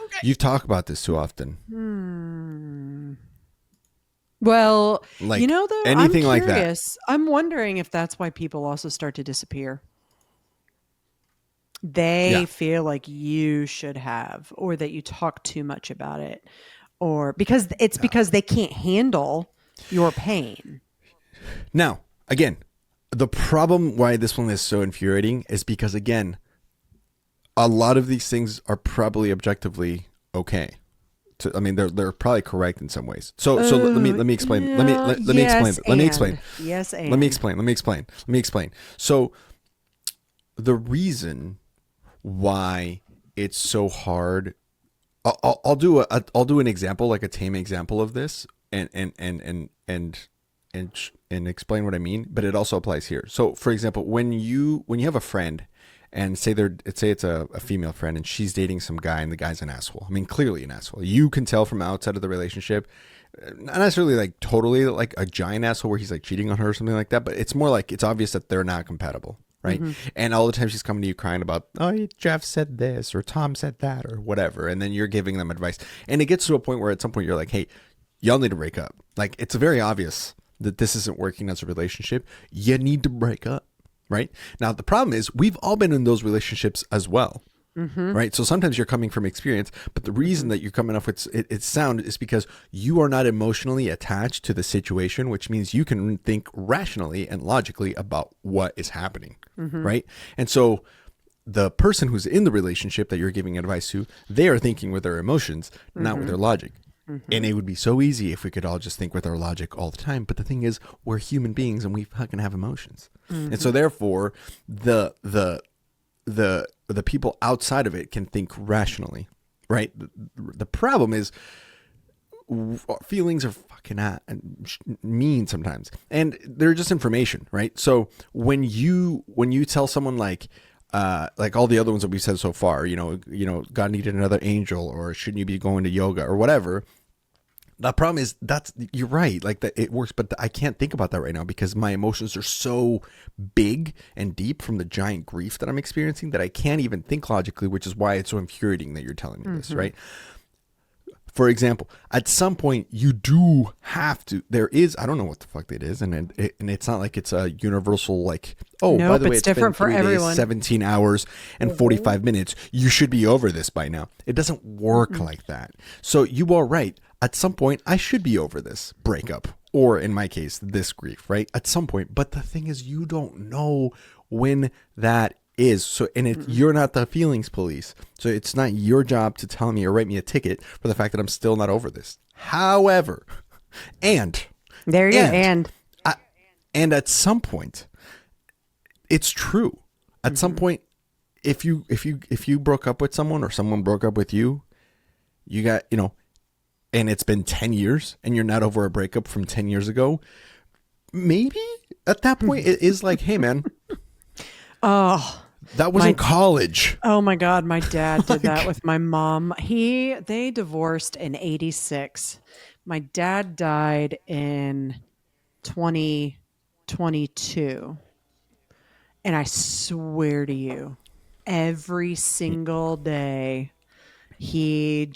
Okay. You talk about this too often. Well, though, I'm anything like curious. that. I'm wondering if that's why people also start to disappear. They feel like you should have, or that you talk too much about it, or because they can't handle your pain. Now, again, the problem why this one is so infuriating is because, again, a lot of these things are probably objectively okay. They're probably correct in some ways. So let me explain. Let me explain. Yes, and. Let me explain. So the reason why it's so hard, I'll do an example, like a tame example of this, and explain what I mean. But it also applies here. So, for example, when you have a friend. And say it's a female friend and she's dating some guy and the guy's an asshole. I mean, clearly an asshole. You can tell from outside of the relationship, not necessarily like totally like a giant asshole where he's like cheating on her or something like that, but it's more like it's obvious that they're not compatible, right? And all the time she's coming to you crying about, oh, Jeff said this or Tom said that or whatever. And then you're giving them advice. And it gets to a point where at some point you're like, hey, y'all need to break up. Like, it's very obvious that this isn't working as a relationship. You need to break up. Right now, the problem is we've all been in those relationships as well. Right. So sometimes you're coming from experience, but the reason that you're coming up with it's sound is because you are not emotionally attached to the situation, which means you can think rationally and logically about what is happening. Right. And so the person who's in the relationship that you're giving advice to, they are thinking with their emotions, not with their logic. And it would be so easy if we could all just think with our logic all the time. But the thing is, we're human beings and we fucking have emotions. And so therefore, the people outside of it can think rationally, right? The problem is feelings are fucking mean sometimes, and they're just information, right? So when you tell someone like all the other ones that we've said so far, God needed another angel, or shouldn't you be going to yoga or whatever. The problem is you're right. Like that it works, but I can't think about that right now because my emotions are so big and deep from the giant grief that I'm experiencing that I can't even think logically, which is why it's so infuriating that you're telling me this, right? For example, at some point you do have to, I don't know what the fuck it is. And it's not like it's a universal, like, oh, by the way, it's different for everyone. Days, 17 hours and 45 minutes. You should be over this by now. It doesn't work like that. So you are right. At some point, I should be over this breakup, or in my case, this grief, right? At some point. But the thing is, you don't know when that is. So, and you're not the feelings police. So it's not your job to tell me or write me a ticket for the fact that I'm still not over this. However, and at some point, it's true. At some point, if you broke up with someone or someone broke up with you, you got, and it's been 10 years and you're not over a breakup from 10 years ago, maybe at that point it is like, hey man, that was in college. Oh my God. My dad did that with my mom. They divorced in 86. My dad died in 2022. And I swear to you, every single day he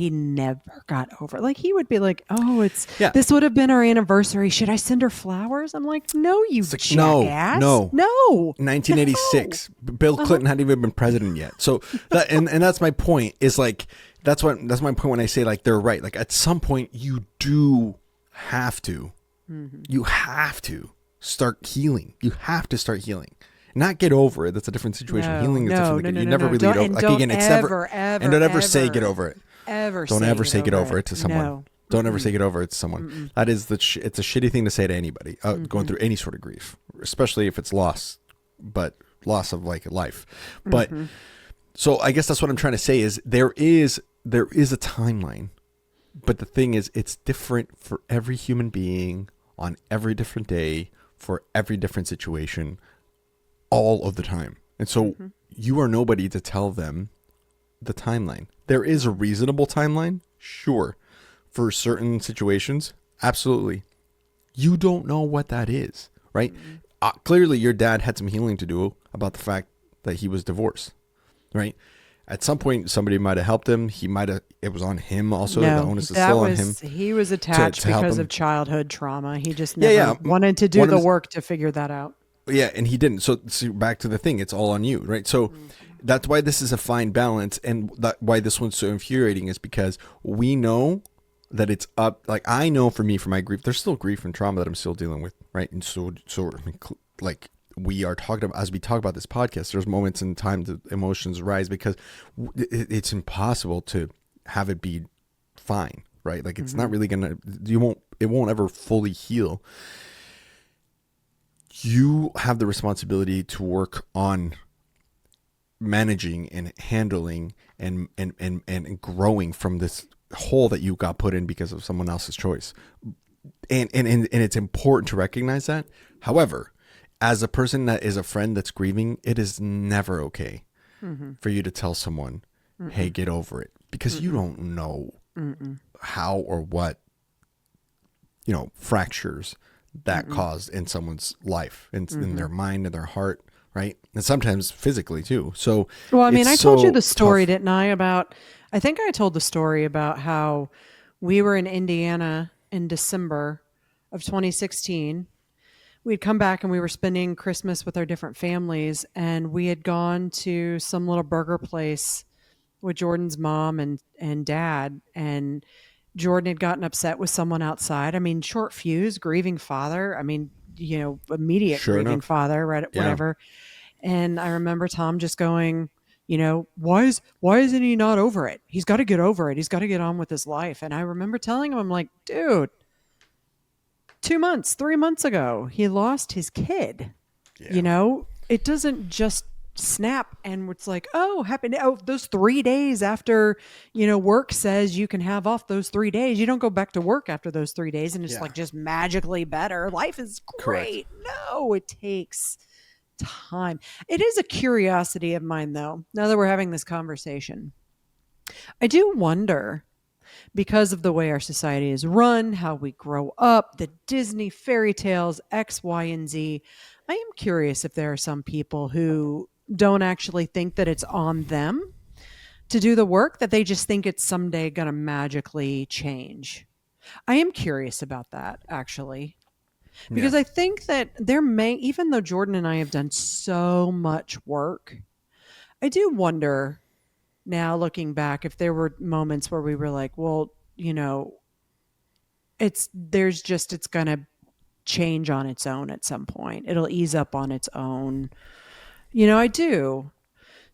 never got over it. Like he would be like, oh, this would have been our anniversary. Should I send her flowers? I'm like, no, you jackass. No. 1986. No. Bill Clinton hadn't even been president yet. So that, and that's my point is like, that's my point when I say like, they're right. Like at some point you do have to, you have to start healing. You have to start healing. Not get over it. That's a different situation. Healing is different. You never really get over it. Like again, it's never, and don't ever say get over it. Don't ever say get over it to someone. No. Don't ever say get over it to someone. That is it's a shitty thing to say to anybody going through any sort of grief, especially if it's loss of like life. But so I guess that's what I'm trying to say is there is a timeline, but the thing is it's different for every human being on every different day for every different situation all of the time. And so you are nobody to tell them the timeline. There is a reasonable timeline, sure, for certain situations, absolutely. You don't know what that is, right? Clearly, your dad had some healing to do about the fact that he was divorced, right? At some point, somebody might have helped him. It was on him also. No, the onus is still on him. He was attached because of childhood trauma. He just never wanted to do the work to figure that out. Yeah, and he didn't. So back to the thing, it's all on you, right? So that's why this is a fine balance, and why this one's so infuriating is because we know that it's up. Like I know for me, for my grief, there's still grief and trauma that I'm still dealing with, right? And so like we are talking about, as we talk about this podcast, there's moments in time that emotions rise because it's impossible to have it be fine, right? Like it's not really it won't ever fully heal. You have the responsibility to work on managing and handling and growing from this hole that you got put in because of someone else's choice. And it's important to recognize that. However, as a person that is a friend that's grieving, it is never okay for you to tell someone, hey, get over it. Because you don't know how or what, fractures that caused in someone's life, in their mind and their heart, right? And sometimes physically too. So, well, I mean, I told you the story, didn't I? I think I told the story about how we were in Indiana in December of 2016. We'd come back and we were spending Christmas with our different families, and we had gone to some little burger place with Jordan's mom and dad, and Jordan had gotten upset with someone outside. I mean, short fuse, grieving father. I mean, immediate grieving father, right? Yeah. Whatever. And I remember Tom just going, why isn't he not over it? He's got to get over it. He's got to get on with his life. And I remember telling him, I'm like, dude, 3 months ago, he lost his kid. Yeah. It doesn't just snap, and it's like, oh, those 3 days after, work says you can have off those 3 days. You don't go back to work after those 3 days and it's like just magically better. Life is great. Correct. No, it takes time. It is a curiosity of mine, though, now that we're having this conversation. I do wonder, because of the way our society is run, how we grow up, the Disney fairy tales, X, Y, and Z. I am curious if there are some people who don't actually think that it's on them to do the work, that they just think it's someday going to magically change. I am curious about that, actually. Because I think that even though Jordan and I have done so much work, I do wonder now, looking back, if there were moments where we were like, well, it's going to change on its own at some point. It'll ease up on its own. I do.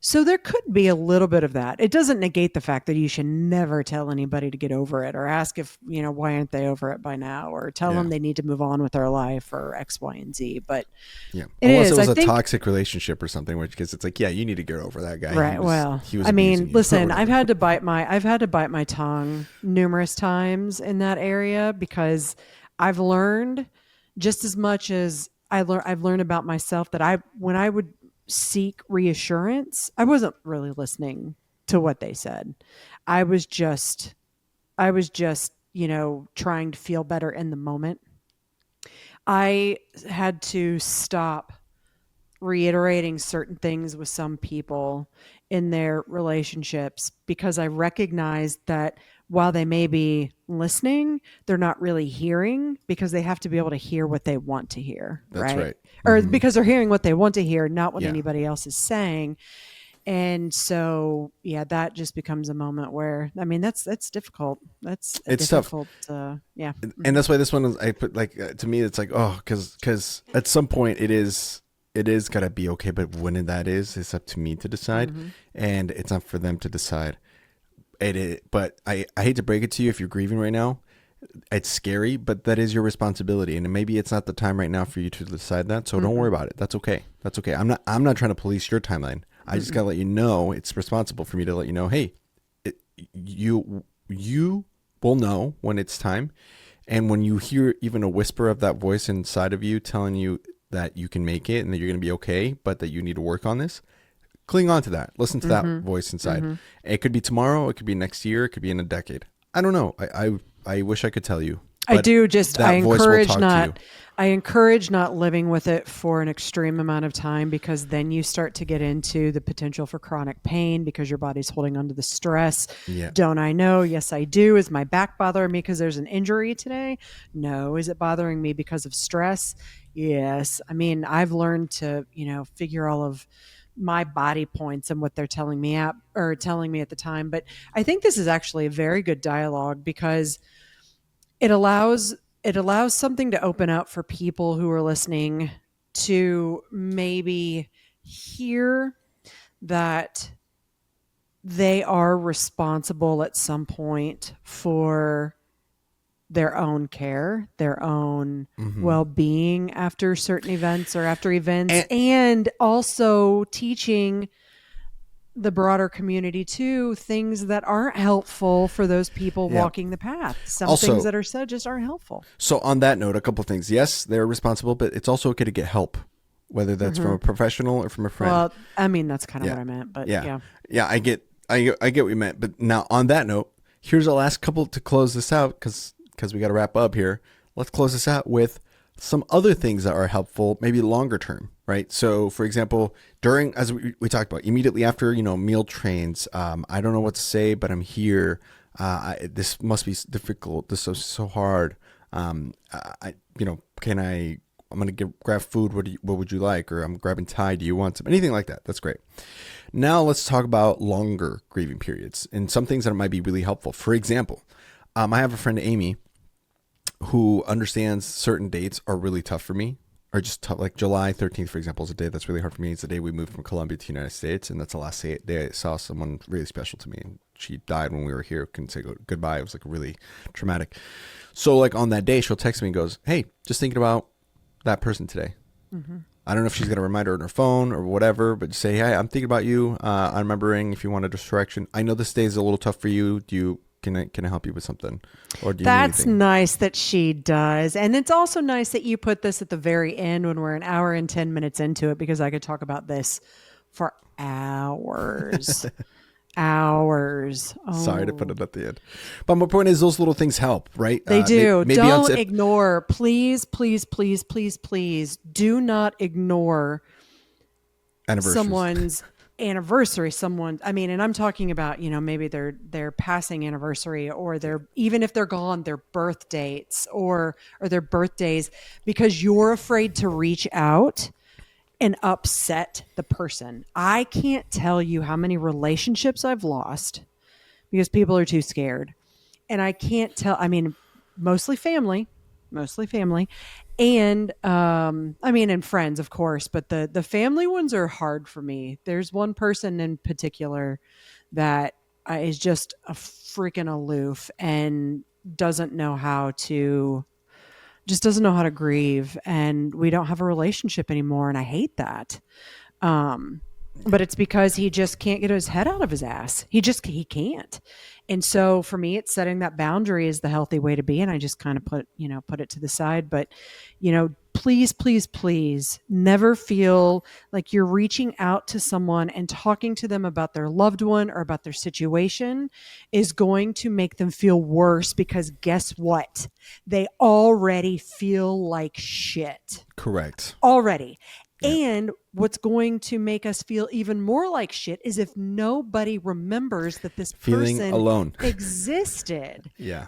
So there could be a little bit of that. It doesn't negate the fact that you should never tell anybody to get over it, or ask if, why aren't they over it by now, or tell them they need to move on with their life, or X, Y, and Z. But unless it was a toxic relationship or something, because it's like, you need to get over that guy. Right. He was listen, I've had to bite my tongue numerous times in that area, because I've learned, just as much as I've learned about myself, that when I would seek reassurance, I wasn't really listening to what they said. I was just, trying to feel better in the moment. I had to stop reiterating certain things with some people in their relationships, because I recognized that while they may be listening, they're not really hearing, because they have to be able to hear what they want to hear. That's right. Or because they're hearing what they want to hear, not what anybody else is saying. And so, that just becomes a moment where, that's difficult. It's difficult. Tough. And that's why this one, I put to me, it's like, because at some point it is gotta be okay. But when that is, it's up to me to decide, and it's not for them to decide. But I hate to break it to you, if you're grieving right now, it's scary, but that is your responsibility. And maybe it's not the time right now for you to decide that. So don't worry about it. That's okay. I'm not trying to police your timeline. I just gotta let you know, it's responsible for me to let you know, hey, you will know when it's time. And when you hear even a whisper of that voice inside of you telling you that you can make it and that you're going to be okay, but that you need to work on this, cling on to that. Listen to that voice inside. It could be tomorrow. It could be next year. It could be in a decade. I don't know. I wish I could tell you. I encourage not living with it for an extreme amount of time, because then you start to get into the potential for chronic pain, because your body's holding onto the stress. Don't I know? Yes, I do. Is my back bothering me because there's an injury today? No. Is it bothering me because of stress? Yes. I've learned to, figure all of my body points and what they're telling me at the time. But I think this is actually a very good dialogue, because it allows something to open up for people who are listening to maybe hear that they are responsible at some point for their own care, their own well-being after certain events or after events, and also teaching the broader community too things that aren't helpful for those people walking the path. Some things that are said just aren't helpful. So on that note, a couple of things. Yes, they're responsible, but it's also okay to get help, whether that's from a professional or from a friend. Well, that's kind of what I meant, but yeah, I get what you meant. But now on that note, here's our last couple to close this out, because we got to wrap up here. Let's close this out with some other things that are helpful, maybe longer term, right? So for example, as we talked about, immediately after, meal trains, I don't know what to say, but I'm here. This must be difficult. This is so hard. I'm going to grab food. What would you like? Or I'm grabbing Thai. Do you want some? Anything like that. That's great. Now let's talk about longer grieving periods and some things that might be really helpful. For example, I have a friend, Amy, who understands certain dates are really tough for me, or just tough. Like July 13th, for example, is a day that's really hard for me. It's the day we moved from Colombia to the United States, and that's the last day I saw someone really special to me. And she died when we were here. Couldn't say goodbye. It was really traumatic. So on that day, she'll text me and goes, "Hey, just thinking about that person today. I don't know if she's got a reminder on her phone or whatever, but say, hey, I'm thinking about you. I'm remembering if you want a distraction. I know this day is a little tough for you. Can I help you with something? Or do you That's need anything? nice that she does. And it's also nice that you put this at the very end when we're an hour and 10 minutes into it, because I could talk about this for hours. Hours. Oh. Sorry to put it at the end. But my point is those little things help, right? They do. Don't ignore. Please, please, please, please, please do not ignore someone's anniversary. And I'm talking about, maybe their passing anniversary, or even if they're gone, their birth dates or their birthdays, because you're afraid to reach out and upset the person. I can't tell you how many relationships I've lost because people are too scared. And I can't tell, mostly family. And, and friends, of course, but the family ones are hard for me. There's one person in particular that is just a freaking aloof and doesn't know how to grieve, and we don't have a relationship anymore. And I hate that. But it's because he just can't get his head out of his ass. He can't. And so for me, it's setting that boundary is the healthy way to be. And I just kind of put it to the side. But, please, please, please never feel like you're reaching out to someone and talking to them about their loved one or about their situation is going to make them feel worse, because guess what? They already feel like shit. Correct. Already. Yep. And what's going to make us feel even more like shit is if nobody remembers that this person alone existed. Yeah.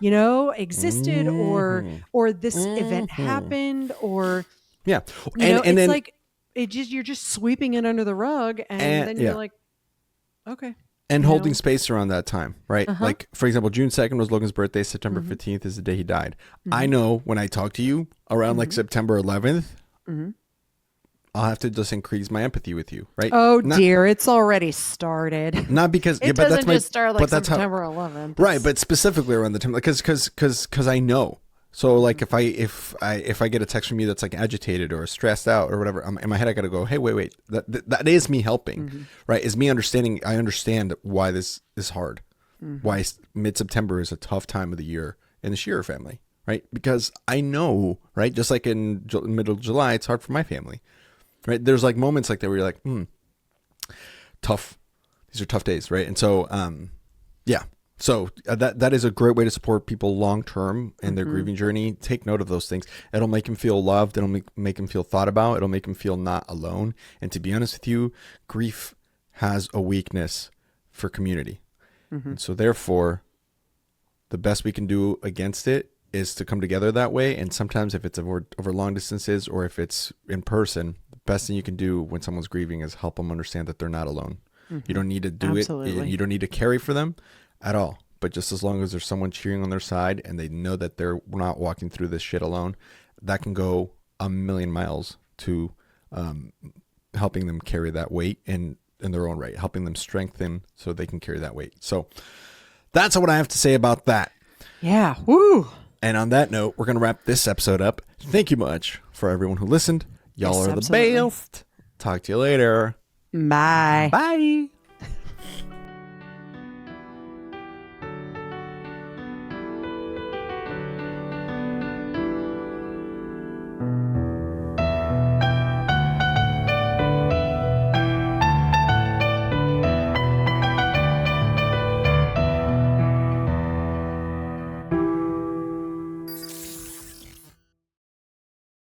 Existed or this event happened, or yeah. And then like you're just sweeping it under the rug, and then you're like, okay. And holding space around that time, right? Uh-huh. Like, for example, June 2nd was Logan's birthday. September 15th is the day he died. Mm-hmm. I know when I talk to you around like September 11th, I'll have to just increase my empathy with you, right? Oh, dear. It's already started. Not because... it doesn't just start like September 11th. Right, but specifically around the time, because I know. So, like, if I get a text from you that's, like, agitated or stressed out or whatever, in my head I got to go, hey, wait. That is me helping, right? Is me understanding. I understand why this is hard. Why mid-September is a tough time of the year in the Scherer family, right? Because I know, right? Just like in middle of July, it's hard for my family. Right. There's like moments like that where you're like, tough. These are tough days. Right. And so, yeah. So that is a great way to support people long term in their grieving journey. Take note of those things. It'll make them feel loved. It'll make them feel thought about. It'll make them feel not alone. And to be honest with you, grief has a weakness for community. And so therefore, the best we can do against it is to come together that way. And sometimes if it's over long distances or if it's in person, the best thing you can do when someone's grieving is help them understand that they're not alone. You don't need to do it. You don't need to carry for them at all. But just as long as there's someone cheering on their side and they know that they're not walking through this shit alone, that can go a million miles to helping them carry that weight in their own right, helping them strengthen so they can carry that weight. So that's what I have to say about that. Yeah. Woo. And on that note, we're going to wrap this episode up. Thank you much for everyone who listened. Y'all are the best. Talk to you later. Bye. Bye.